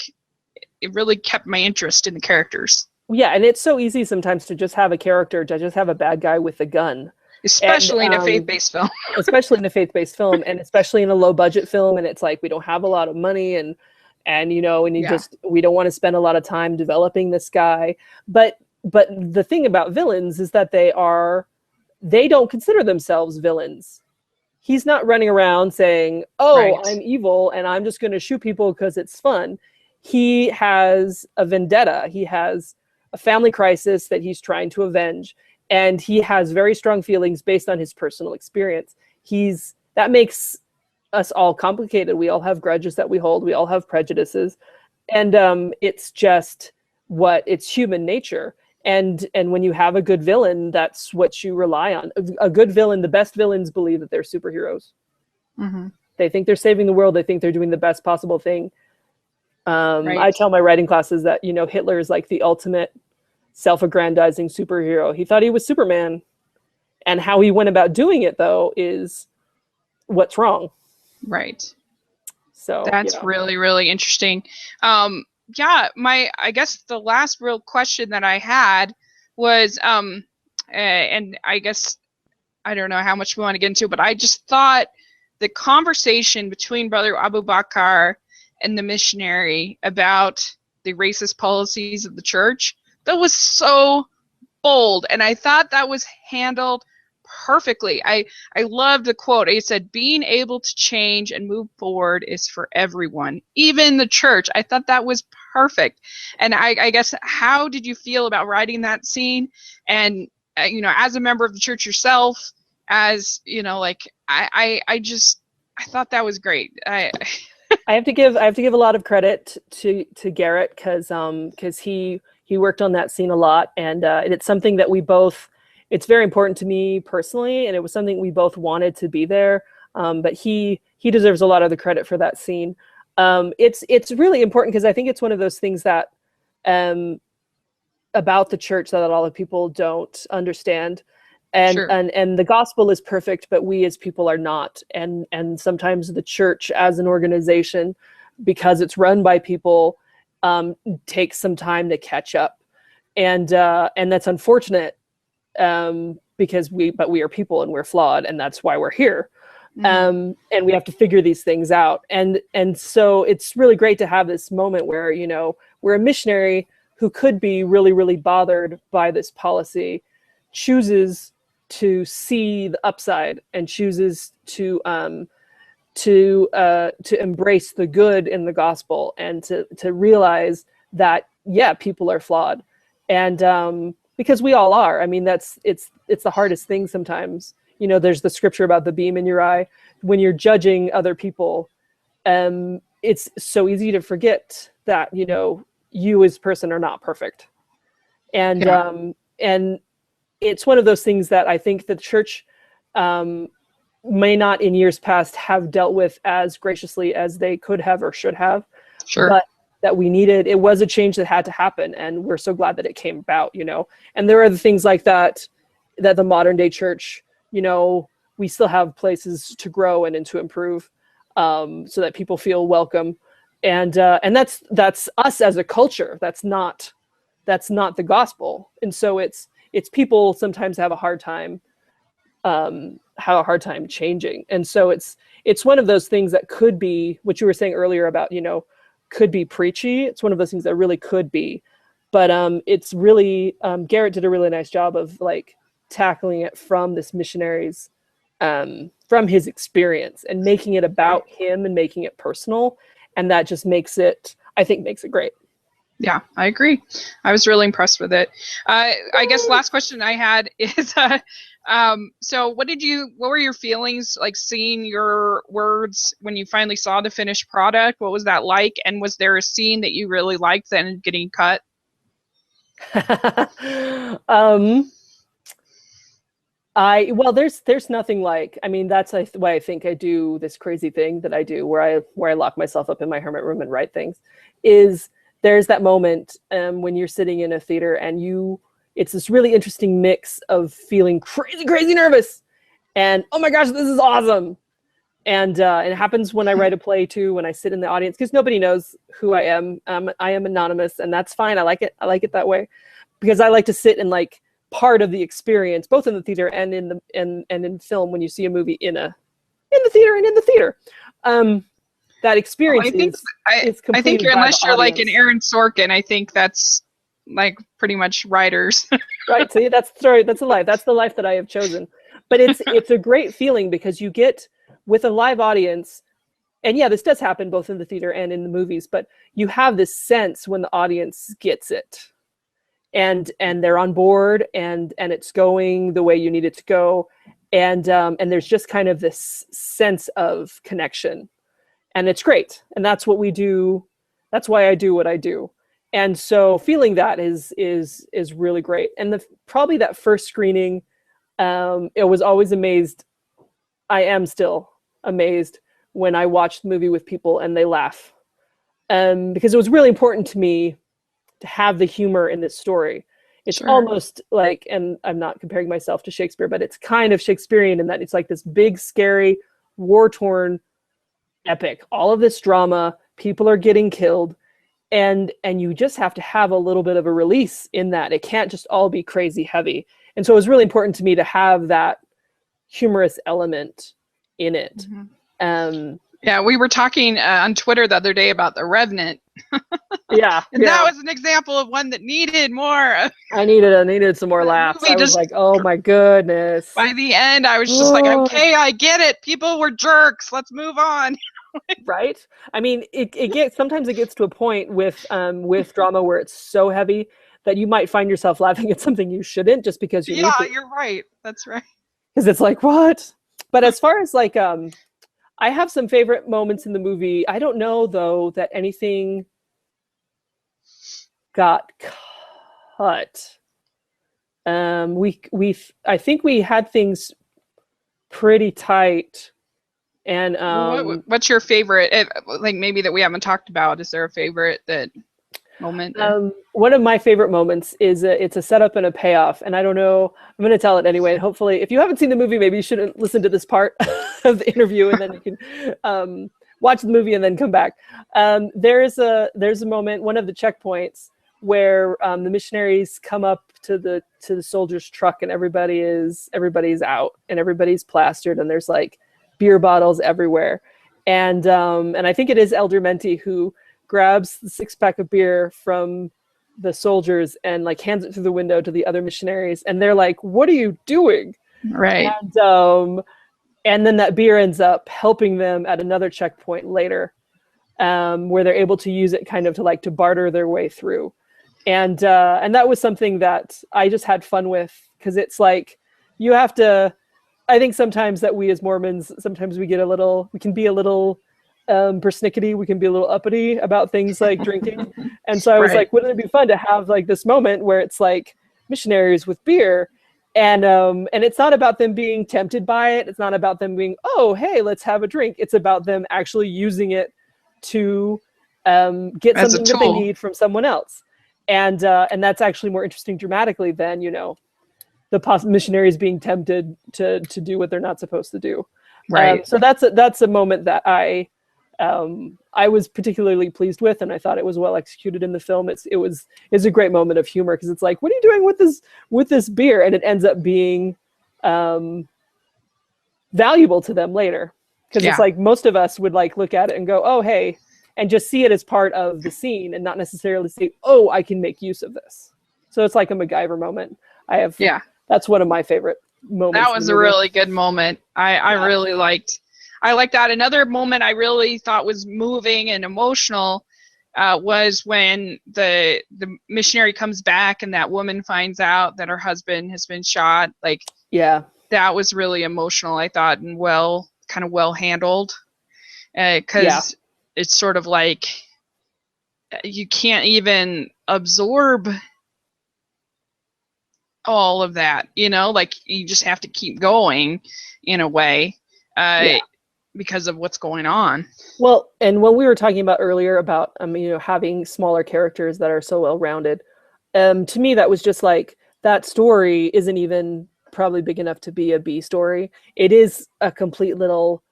it really kept my interest in the characters. Yeah, and it's so easy sometimes to just have a character, to just have a bad guy with a gun. Especially in a faith-based film. Especially in a faith-based film, and especially in a low-budget film, and it's like we don't have a lot of money, and you know, and we don't want to spend a lot of time developing this guy. But the thing about villains is that they don't consider themselves villains. he's not running around saying, oh, Right. I'm evil and I'm just going to shoot people because it's fun. He has a vendetta. He has a family crisis that he's trying to avenge. And he has very strong feelings based on his personal experience. That makes us all complicated. We all have grudges that we hold. We all have prejudices. And it's just it's human nature. And when you have a good villain, that's what you rely on. A good villain, the best villains believe that they're superheroes. Mm-hmm. They think they're saving the world. They think they're doing the best possible thing. Right. I tell my writing classes that, Hitler is like the ultimate self-aggrandizing superhero. He thought he was Superman. And how he went about doing it, though, is what's wrong. Right. So that's really, really interesting. I guess the last real question that I had was, and I guess I don't know how much we want to get into, but I just thought the conversation between Brother Abu Bakr and the missionary about the racist policies of the church, that was so bold, and I thought that was handled perfectly. I loved the quote. It said, being able to change and move forward is for everyone, even the church. I thought that was perfect. And I guess, how did you feel about writing that scene? And, as a member of the church yourself, as, I thought that was great. I have to give a lot of credit to Garrett, because he worked on that scene a lot, and it's something that it's very important to me personally, and it was something we both wanted to be there. But he deserves a lot of the credit for that scene. It's really important because I think it's one of those things that about the church that a lot of people don't understand. And, Sure. and the gospel is perfect, but we as people are not. And sometimes the church as an organization, because it's run by people, takes some time to catch up. And that's unfortunate, because we are people and we're flawed, and that's why we're here. And we have to figure these things out. And so it's really great to have this moment where, we're a missionary who could be really, really bothered by this policy, chooses to see the upside and chooses to embrace the good in the gospel, and to realize that, yeah, people are flawed. And because we all are. I mean, it's the hardest thing sometimes. There's the scripture about the beam in your eye. When you're judging other people, it's so easy to forget that, you as a person are not perfect. And and it's one of those things that I think the church may not in years past have dealt with as graciously as they could have or should have. Sure. But that we needed. It was a change that had to happen, and we're so glad that it came about, And there are the things like that the modern day church, we still have places to grow and to improve, so that people feel welcome. And that's us as a culture. That's not the gospel. And so it's people sometimes have a hard time changing. And so it's one of those things that could be what you were saying earlier about, could be preachy. It's one of those things that really could be, but it's really Garrett did a really nice job of tackling it from this missionary's from his experience, and making it about him and making it personal, and that just makes it great. Yeah, I agree. I was really impressed with it. I guess last question I had is, so what were your feelings like seeing your words when you finally saw the finished product? What was that like? And was there a scene that you really liked that ended up getting cut? There's nothing like, I mean, that's why I think I do this crazy thing that I do, where I lock myself up in my hermit room and write things, is there's that moment when you're sitting in a theater and it's this really interesting mix of feeling crazy, crazy nervous and, oh my gosh, this is awesome. And it happens when I write a play too, when I sit in the audience, because nobody knows who I am. I am anonymous, and that's fine. I like it. I like it that way, because I like to sit in part of the experience, both in the theater and in film. When you see a movie in the theater and in the theater, that experience is I think unless you're like an Aaron Sorkin, I think that's like pretty much writers. Right. So that's the story. That's the life. That's the life that I have chosen. But it's a great feeling because you get with a live audience, and yeah, this does happen both in the theater and in the movies, but you have this sense when the audience gets it and they're on board and it's going the way you need it to go. And there's just kind of this sense of connection, and it's great. And that's what we do. That's why I do what I do. And so feeling that is really great. And probably that first screening, it was always amazed. I am still amazed when I watch the movie with people and they laugh, because it was really important to me to have the humor in this story. It's Sure. almost like, and I'm not comparing myself to Shakespeare, but it's kind of Shakespearean in that it's like this big, scary, war-torn epic. All of this drama, people are getting killed, and you just have to have a little bit of a release in that. It can't just all be crazy heavy. And so it was really important to me to have that humorous element in it. Mm-hmm. Yeah, we were talking on Twitter the other day about The Revenant. Yeah. And that was an example of one that needed more. I needed some more laughs. I was like, oh my goodness. By the end, I was just like, okay, I get it. People were jerks. Let's move on. Right? I mean, sometimes it gets to a point with drama where it's so heavy that you might find yourself laughing at something you shouldn't just because you need to. Yeah, you're right. That's right. Because it's like, what? But as far as like, I have some favorite moments in the movie. I don't know though that anything got cut. I think we had things pretty tight. And what's your favorite? Like maybe that we haven't talked about. Is there a favorite moment? One of my favorite moments is it's a setup and a payoff, and I don't know. I'm going to tell it anyway. And hopefully, if you haven't seen the movie, maybe you shouldn't listen to this part of the interview, and then you can watch the movie and then come back. There's a moment, one of the checkpoints, where the missionaries come up to the soldiers' truck, and everybody's out, and everybody's plastered, and there's like beer bottles everywhere, and I think it is Elder Menti who grabs the 6-pack of beer from the soldiers and like hands it through the window to the other missionaries, and they're like, "What are you doing?" Right. And then that beer ends up helping them at another checkpoint later, where they're able to use it kind of to barter their way through, and that was something that I just had fun with, because it's like you have to. I think sometimes that we as Mormons, sometimes we can be a little persnickety, we can be a little uppity about things like drinking. And so I was like, wouldn't it be fun to have like this moment where it's like missionaries with beer, and it's not about them being tempted by it. It's not about them being, oh, hey, let's have a drink. It's about them actually using it to get something that they need from someone else. And that's actually more interesting dramatically than, the missionaries being tempted to do what they're not supposed to do. Right. So that's a moment that I was particularly pleased with, and I thought it was well executed in the film. It's a great moment of humor, because it's like, what are you doing with this beer? And it ends up being valuable to them later, because it's like most of us would like look at it and go, oh, hey, and just see it as part of the scene and not necessarily say, oh, I can make use of this. So it's like a MacGyver moment. That's one of my favorite moments. That was a really good moment. I really liked that. Another moment I really thought was moving and emotional was when the missionary comes back and that woman finds out that her husband has been shot. Like, that was really emotional, I thought, and kind of well handled, because it's sort of like you can't even absorb all of that, like you just have to keep going in a way because of what's going on. Well, and when we were talking about earlier about having smaller characters that are so well rounded, to me that was just like, that story isn't even probably big enough to be a B story. It is a complete little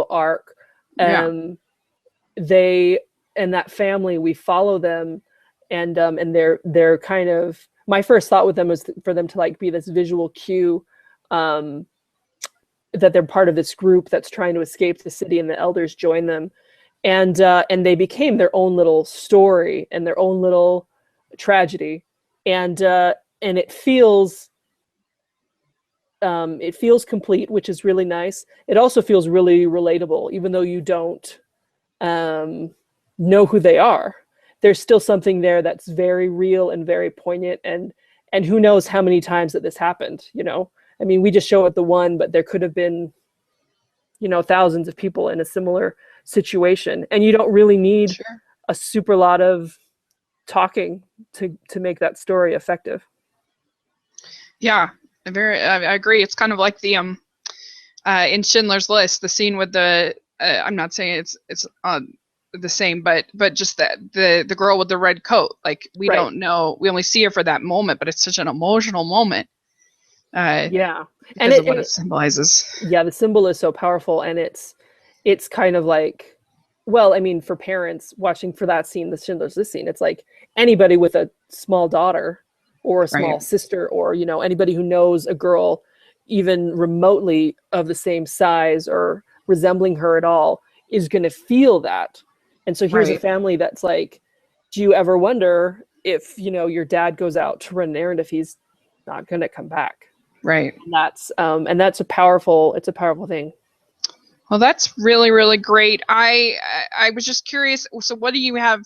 arc. They and that family, we follow them, and they're kind of, my first thought with them was for them to like be this visual cue, that they're part of this group that's trying to escape the city, and the elders join them, and they became their own little story and their own little tragedy, and it feels complete, which is really nice. It also feels really relatable, even though you don't know who they are. There's still something there that's very real and very poignant, and who knows how many times that this happened, you know? I mean, we just show it the one, but there could have been, you know, thousands of people in a similar situation, and you don't really need Sure. a super lot of talking to make that story effective. Yeah, I agree. It's kind of like the in Schindler's List, the scene with the I'm not saying it's the same, but just the girl with the red coat. Like, we Right. don't know, we only see her for that moment, but it's such an emotional moment. Yeah, Because of what it symbolizes. Yeah, the symbol is so powerful, and it's kind of like, well, I mean, for parents watching for that scene, the Schindler's List scene, it's like anybody with a small daughter or a small Right. sister, or, you know, anybody who knows a girl even remotely of the same size or resembling her at all is going to feel that. And so here's a Right. family that's like, do you ever wonder if, you know, your dad goes out to run an errand, if he's not going to come back? Right. And that's a powerful thing. Well, that's really, really great. I was just curious. So, what do you have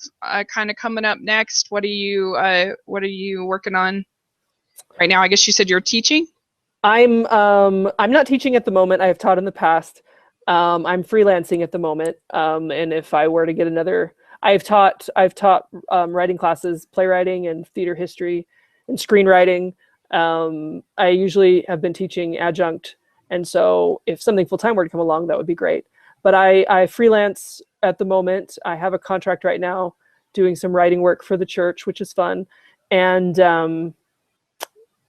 kind of coming up next? What are you working on right now? I guess you said you're teaching. I'm not teaching at the moment. I have taught in the past. I'm freelancing at the moment. And if I were to get another, I've taught writing classes, playwriting and theater history and screenwriting. I usually have been teaching adjunct, and so if something full-time were to come along, that would be great. But I freelance at the moment. I have a contract right now doing some writing work for the church, which is fun. And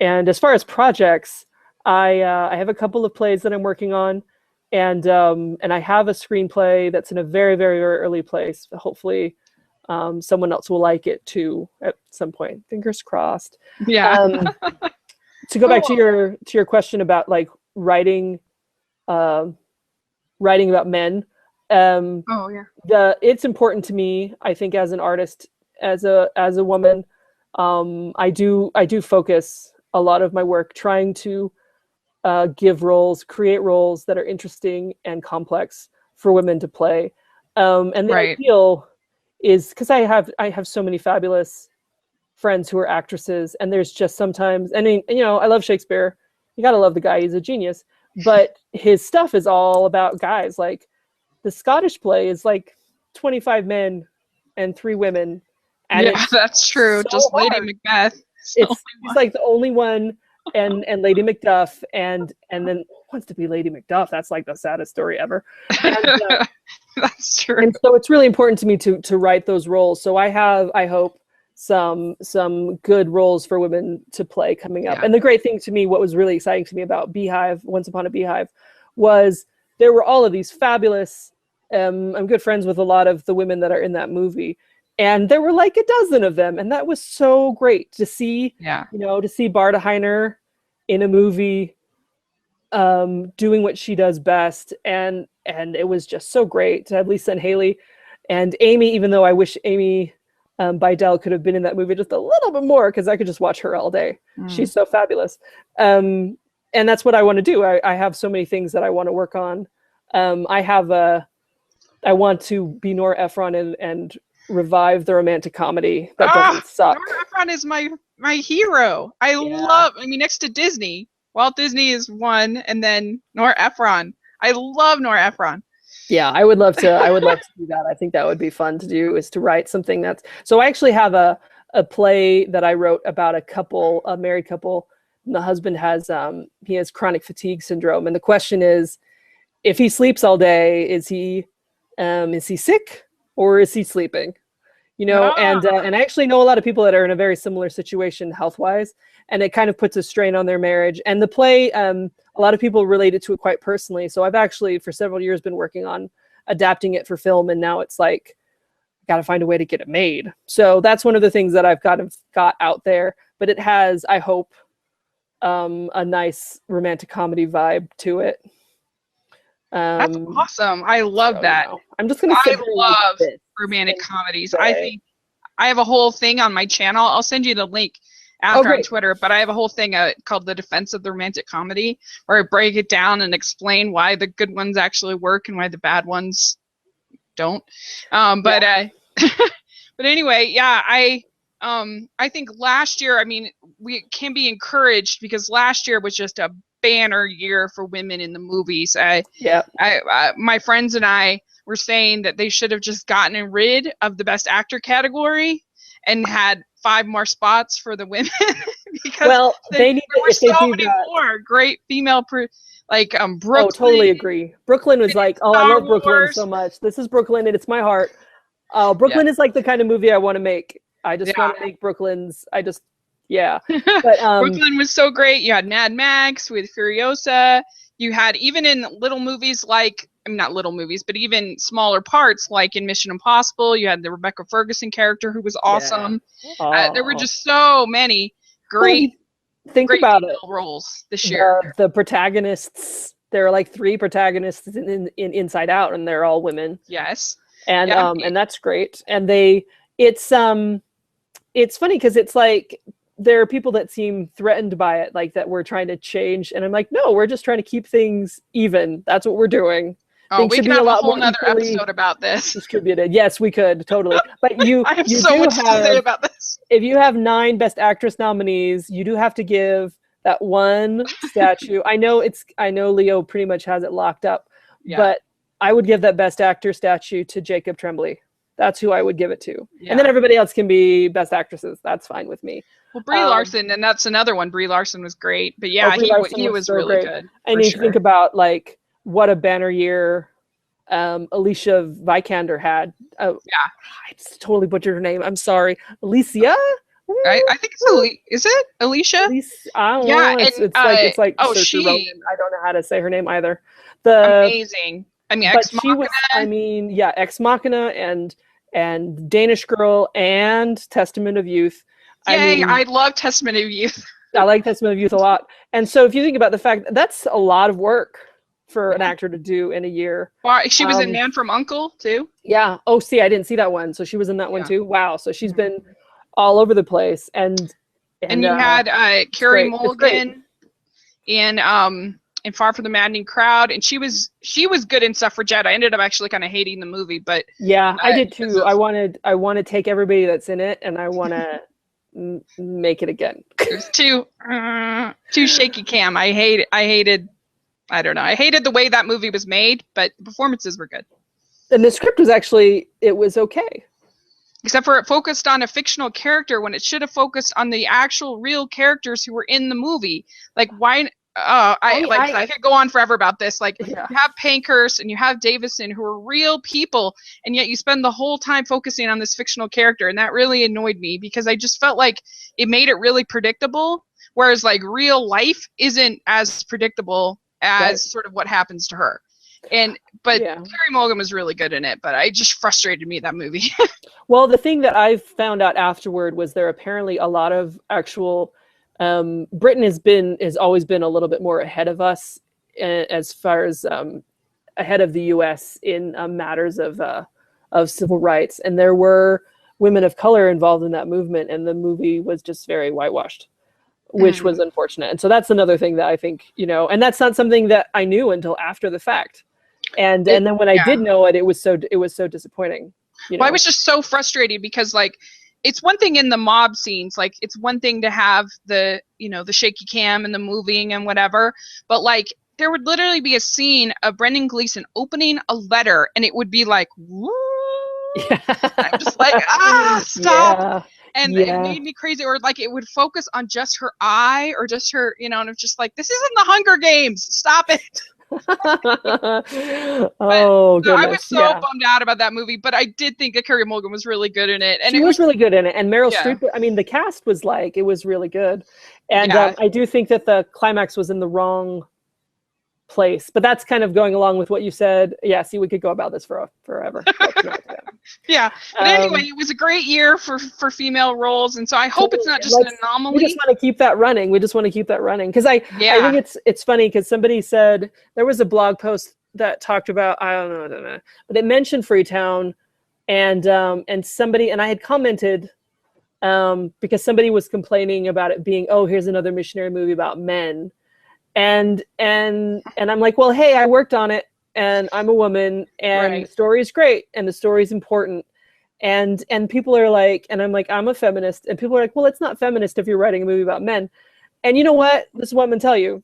as far as projects, I have a couple of plays that I'm working on, and I have a screenplay that's in a very, very, very early place. Hopefully, someone else will like it too at some point. Fingers crossed. Yeah. To go back to Cool. your question about like writing about men, Oh yeah. it's important to me, I think, as an artist, as a woman. I do focus a lot of my work trying to create roles that are interesting and complex for women to play. And the Right. ideal is, because I have so many fabulous friends who are actresses, and there's just sometimes, I mean, you know, I love Shakespeare. You gotta love the guy, he's a genius. But his stuff is all about guys. Like, the Scottish play is like 25 men and 3 women. And Yeah, that's true. so Just Lady hard. Macbeth. He's like the only one, and Lady Macduff, and then wants to be Lady Macduff. That's like the saddest story ever. And, That's true. and so it's really important to me to write those roles. So I hope, some good roles for women to play coming up. Yeah. And the great thing to me, what was really exciting to me about Beehive, Once Upon a Beehive, was there were all of these fabulous, I'm good friends with a lot of the women that are in that movie, and there were like a dozen of them, and that was so great to see. Yeah. You know, to see Barda Heiner in a movie, doing what she does best, and it was just so great to have Lisa and Haley and Amy, even though I wish Amy Bydell could have been in that movie just a little bit more, because I could just watch her all day. She's so fabulous. And that's what I want to do. I have so many things that I want to work on. I want to be Nora Ephron and revive the romantic comedy that doesn't suck. Nora Ephron is my hero. I mean, next to Disney, Walt Disney is one, and then Nora Ephron. I love Nora Ephron. Yeah, I would love to do that. I think that would be fun to do, is to write something that's, so I actually have a play that I wrote about a married couple, and the husband has chronic fatigue syndrome, and the question is, if he sleeps all day, is he sick or is he sleeping? You know, and I actually know a lot of people that are in a very similar situation health-wise, and it kind of puts a strain on their marriage. And the play, a lot of people related to it quite personally. So I've actually, for several years, been working on adapting it for film, and now it's like, got to find a way to get it made. So that's one of the things that I've got out there. But it has, I hope, a nice romantic comedy vibe to it. That's awesome. I love that. I'm just gonna. I love romantic comedies. I think I have a whole thing on my channel. I'll send you the link after on Twitter, but I have a whole thing called The Defense of the Romantic Comedy, where I break it down and explain why the good ones actually work and why the bad ones don't. But anyway, yeah, I think last year, I mean, we can be encouraged because last year was just a banner year for women in the movies. My friends and I were saying that they should have just gotten rid of the Best Actor category and had 5 more spots for the women because they need there were so many more great female Brooklyn. Oh, totally agree. Brooklyn was like, oh, I love Brooklyn so much. This is Brooklyn and it's my heart. Brooklyn is like the kind of movie I want to make. I just want to make Brooklyn's. But Brooklyn was so great. You had Mad Max with Furiosa. You had even in little movies like, I mean, not little movies, but even smaller parts like in Mission Impossible, you had the Rebecca Ferguson character who was awesome. There were just so many great, think about it, roles this year. The protagonists, there are like 3 protagonists in Inside Out, and they're all women. Yes, and that's great. And it's funny because it's like there are people that seem threatened by it, like that we're trying to change, and I'm like, no, we're just trying to keep things even. That's what we're doing. Oh, we can have a whole nother episode about this. Distributed. Yes, we could, totally. But I have so much to say about this. If you have 9 Best Actress nominees, you do have to give that one statue. I know Leo pretty much has it locked up, but I would give that Best Actor statue to Jacob Tremblay. That's who I would give it to. And then everybody else can be Best Actresses. That's fine with me. Well, Brie Larson, and that's another one. Brie Larson was great. But yeah, he was so really good. And if you think about like what a banner year Alicia Vikander had. I just totally butchered her name. I'm sorry. Alicia? I think it's is it Alicia? I don't know. It's like she. I don't know how to say her name either. Amazing. I mean, Ex Machina. Ex Machina and Danish Girl and Testament of Youth. I love Testament of Youth. I like Testament of Youth a lot. And so if you think about the fact that's a lot of work for an actor to do in a year. Well, she was in Man from U.N.C.L.E. too. Yeah. Oh, see, I didn't see that one. So she was in that one too. Wow. So she's been all over the place. And you had Carey Mulligan in Far From the Maddening Crowd, and she was good in Suffragette. I ended up actually kind of hating the movie, but I did too. I want to take everybody that's in it, and I want to make it again. There's too shaky cam. I hated the way that movie was made, but the performances were good. And the script was it was okay. Except for it focused on a fictional character when it should have focused on the actual real characters who were in the movie. Like why? I could go on forever about this. Like you have Pankhurst and you have Davison who are real people, and yet you spend the whole time focusing on this fictional character, and that really annoyed me because I just felt like it made it really predictable, whereas like real life isn't as predictable as sort of what happens to her. But Carey Mulligan was really good in it, but it just frustrated me, that movie. Well, the thing that I found out afterward was there apparently a lot of actual Britain has always been a little bit more ahead of us as far as ahead of the US in matters of civil rights, and there were women of color involved in that movement, and the movie was just very whitewashed, which was unfortunate. And so that's another thing that I think, and that's not something that I knew until after the fact. And then when I did know it, it was so disappointing. Well, I was just so frustrated because like it's one thing in the mob scenes, like it's one thing to have the the shaky cam and the moving and whatever, but like there would literally be a scene of Brendan Gleeson opening a letter and it would be like, woo! I'm just like, stop. And it made me crazy, or like it would focus on just her eye or just her, and it's just like, this isn't the Hunger Games. Stop it. Oh, goodness. I was so bummed out about that movie, but I did think that Carey Mulligan was really good in it. And she was really good in it. And Meryl Streep, I mean, the cast was it was really good. And I do think that the climax was in the wrong place, but that's kind of going along with what you said. Yeah, see, we could go about this forever. But anyway, it was a great year for female roles, and so I hope it's not just an anomaly. We just want to keep that running. Because I think it's funny because somebody said there was a blog post that talked about, I don't know, but it mentioned Freetown, and somebody, and I had commented, because somebody was complaining about it being, oh, here's another missionary movie about men. And I'm like, well, hey, I worked on it, and I'm a woman, and the story is great, and the story is important. And people are like, and I'm like, I'm a feminist. And people are like, well, it's not feminist if you're writing a movie about men. And you know what? This is what I'm going to tell you.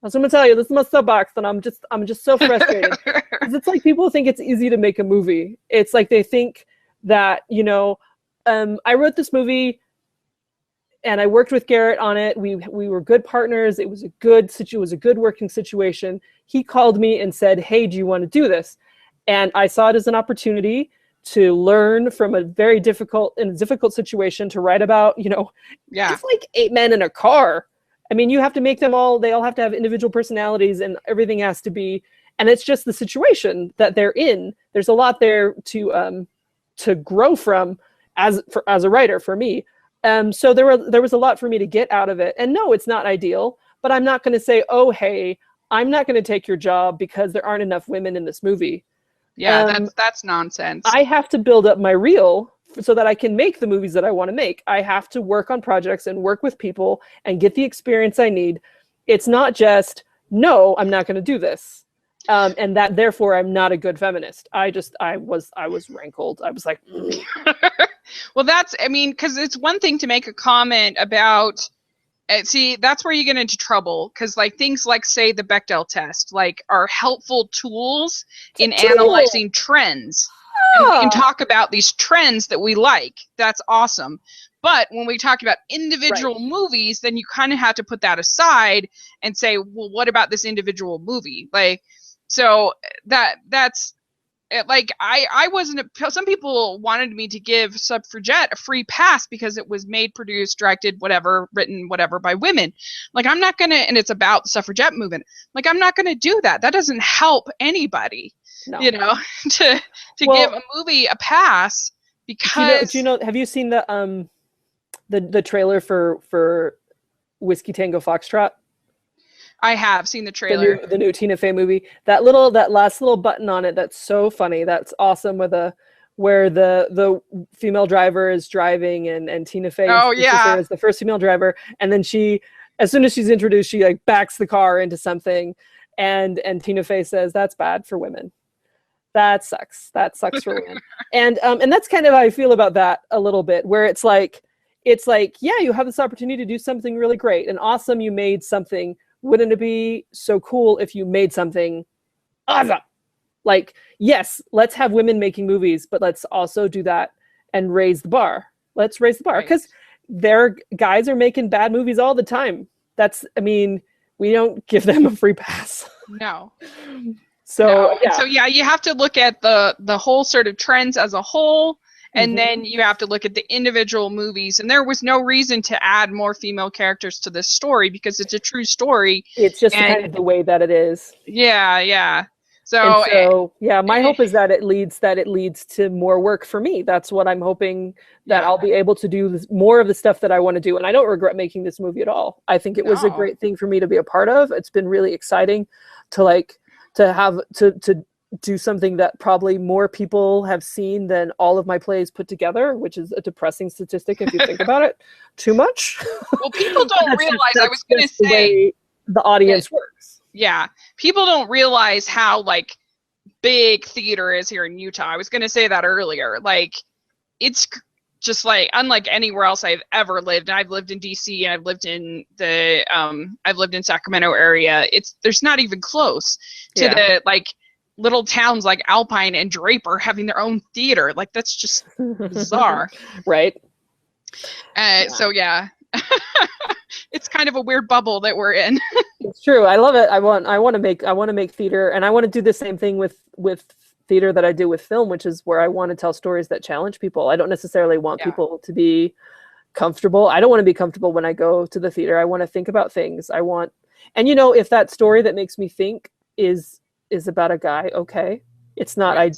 This is my soapbox, and I'm just so frustrated. Because it's like people think it's easy to make a movie. It's like they think that, I wrote this movie and I worked with Garrett on it. We were good partners. It was a good working situation. He called me and said, hey, do you want to do this? And I saw it as an opportunity to learn from a very difficult situation, to write about, just like 8 men in a car. I mean, you have to make them they all have to have individual personalities, and everything has to be, and it's just the situation that they're in. There's a lot there to grow from as a writer for me. So there was a lot for me to get out of it. And no, it's not ideal, but I'm not going to say, oh, hey, I'm not going to take your job because there aren't enough women in this movie. Yeah, that's nonsense. I have to build up my reel so that I can make the movies that I want to make. I have to work on projects and work with people and get the experience I need. It's not just, no, I'm not going to do this. And that therefore I'm not a good feminist. I was rankled. I was like, well, because it's one thing to make a comment about, see, that's where you get into trouble. Because things like, say, the Bechdel test, are helpful tools in analyzing trends. And we can talk about these trends that we like. That's awesome. But when we talk about individual movies, then you kind of have to put that aside and say, well, what about this individual movie? So that's I wasn't, some people wanted me to give Suffragette a free pass because it was made, produced, directed, whatever, written, whatever, by women. I'm not going to, and it's about the suffragette movement. I'm not going to do that. That doesn't help anybody, to give a movie a pass because. Have you seen the trailer for Whiskey Tango Foxtrot? I have seen the trailer. The new Tina Fey movie. That last little button on it, that's so funny. That's awesome, where the female driver is driving and Tina Fey is the first female driver, and then as soon as she's introduced, she backs the car into something, and Tina Fey says, that's bad for women. That sucks. That sucks for women. And that's kind of how I feel about that a little bit, where it's like, yeah, you have this opportunity to do something really great and awesome. You made something. Wouldn't it be so cool if you made something awesome? Yes, let's have women making movies, but let's also do that and raise the bar. Let's raise the bar, because guys are making bad movies all the time. We don't give them a free pass. No. So you have to look at the whole sort of trends as a whole. And then you have to look at the individual movies. And there was no reason to add more female characters to this story because it's a true story. It's just kind of the way that it is. Yeah. So my hope is that it leads to more work for me. That's what I'm hoping, that I'll be able to do more of the stuff that I want to do. And I don't regret making this movie at all. I think it was a great thing for me to be a part of. It's been really exciting to do something that probably more people have seen than all of my plays put together, which is a depressing statistic if you think about it too much. Well, people don't realize, I was going to say, the audience works. Yeah. People don't realize how big theater is here in Utah. I was going to say that earlier. It's just unlike anywhere else I've ever lived. And I've lived in DC, and I've lived in Sacramento area. There's not even close to the little towns like Alpine and Draper having their own theater. That's just bizarre. Right. So it's kind of a weird bubble that we're in. It's true. I love it. I want to make theater, and I want to do the same thing with theater that I do with film, which is where I want to tell stories that challenge people. I don't necessarily want people to be comfortable. I don't want to be comfortable when I go to the theater. I want to think about things. If that story that makes me think is about a guy, okay. It's not, right.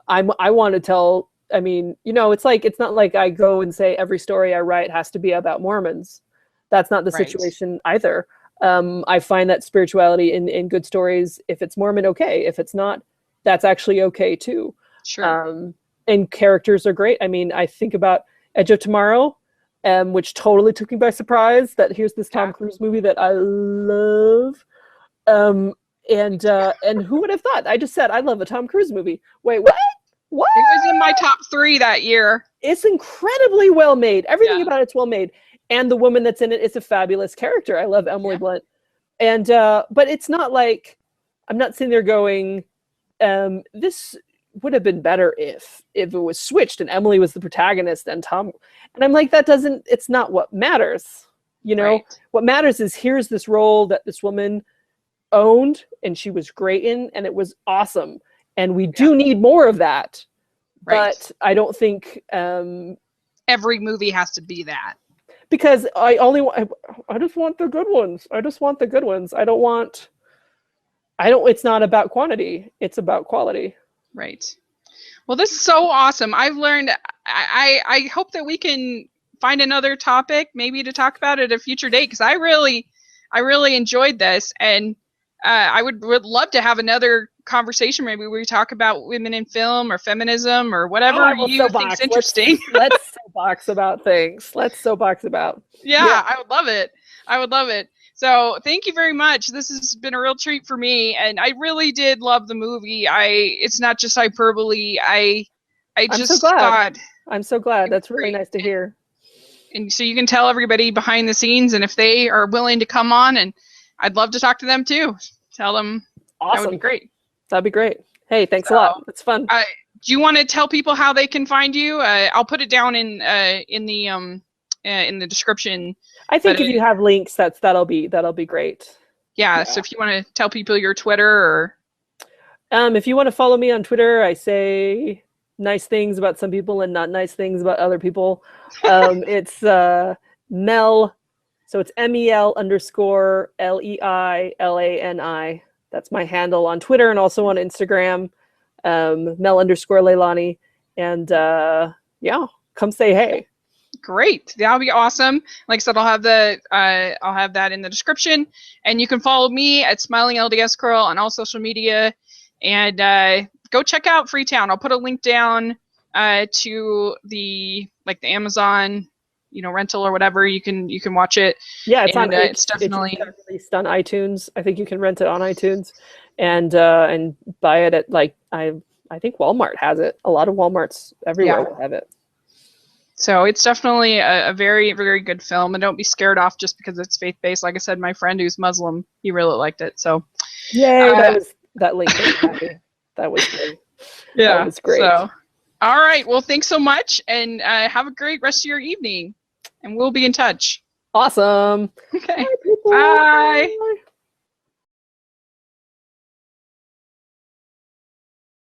I want to tell, it's not like I go and say every story I write has to be about Mormons. That's not the situation either. I find that spirituality in good stories, if it's Mormon, okay. If it's not, that's actually okay too. Sure. and characters are great. I mean, I think about Edge of Tomorrow, which totally took me by surprise. That here's this Tom Cruise movie that I love. And who would have thought? I just said I love a Tom Cruise movie. Wait, what? What? It was in my top 3 that year. It's incredibly well made. Everything about it's well made, and the woman that's in it is a fabulous character. I love Emily Blunt, and but it's not like I'm not sitting there going, this would have been better if it was switched and Emily was the protagonist and Tom. And I'm like, it's not what matters. You know, Right. What matters is here's this role that this woman owned and she was great in, and it was awesome. And we do need more of that. Right. But I don't think Every movie has to be that. because I just want the good ones. I just want the good ones. It's not about quantity. It's about quality. Right. Well, this is so awesome. I've learned. I hope that we can find another topic, maybe to talk about at a future date, because I really enjoyed this, and I would love to have another conversation. Maybe where we talk about women in film or feminism or whatever you think's interesting. Let's soapbox about things. Let's soapbox about. Yeah, I would love it. I would love it. So thank you very much. This has been a real treat for me, and I really did love the movie. It's not just hyperbole. I'm just so glad. thought. I'm so glad. That's really nice to hear. And so you can tell everybody behind the scenes, and if they are willing to come on, and I'd love to talk to them too. Tell them. Awesome. That would be great. That'd be great. Hey, thanks a lot. It's fun. Do you want to tell people how they can find you? I'll put it down in the description. I think if you have links, that'll be great. Yeah. So if you want to tell people your Twitter or. If you want to follow me on Twitter, I say nice things about some people and not nice things about other people. It's Mel. So it's MEL_LEILANI. That's my handle on Twitter and also on Instagram. Mel_Leilani. And come say hey. Great. That'll be awesome. Like I said, I'll have that in the description, and you can follow me at Smiling LDS Girl on all social media, and go check out Freetown. I'll put a link down to the Amazon, rental or whatever. You can watch it. Yeah, it's it's definitely released on iTunes. I think you can rent it on iTunes, and buy it at I think Walmart has it. A lot of Walmarts everywhere will have it. So it's definitely a very, very good film, and don't be scared off just because it's faith-based. Like I said, my friend who's Muslim, he really liked it. So, yay! That link made me happy. That was great. Yeah, that was great. So, all right. Well, thanks so much, and have a great rest of your evening. And we'll be in touch. Awesome. Okay. Bye, people. Bye. Bye.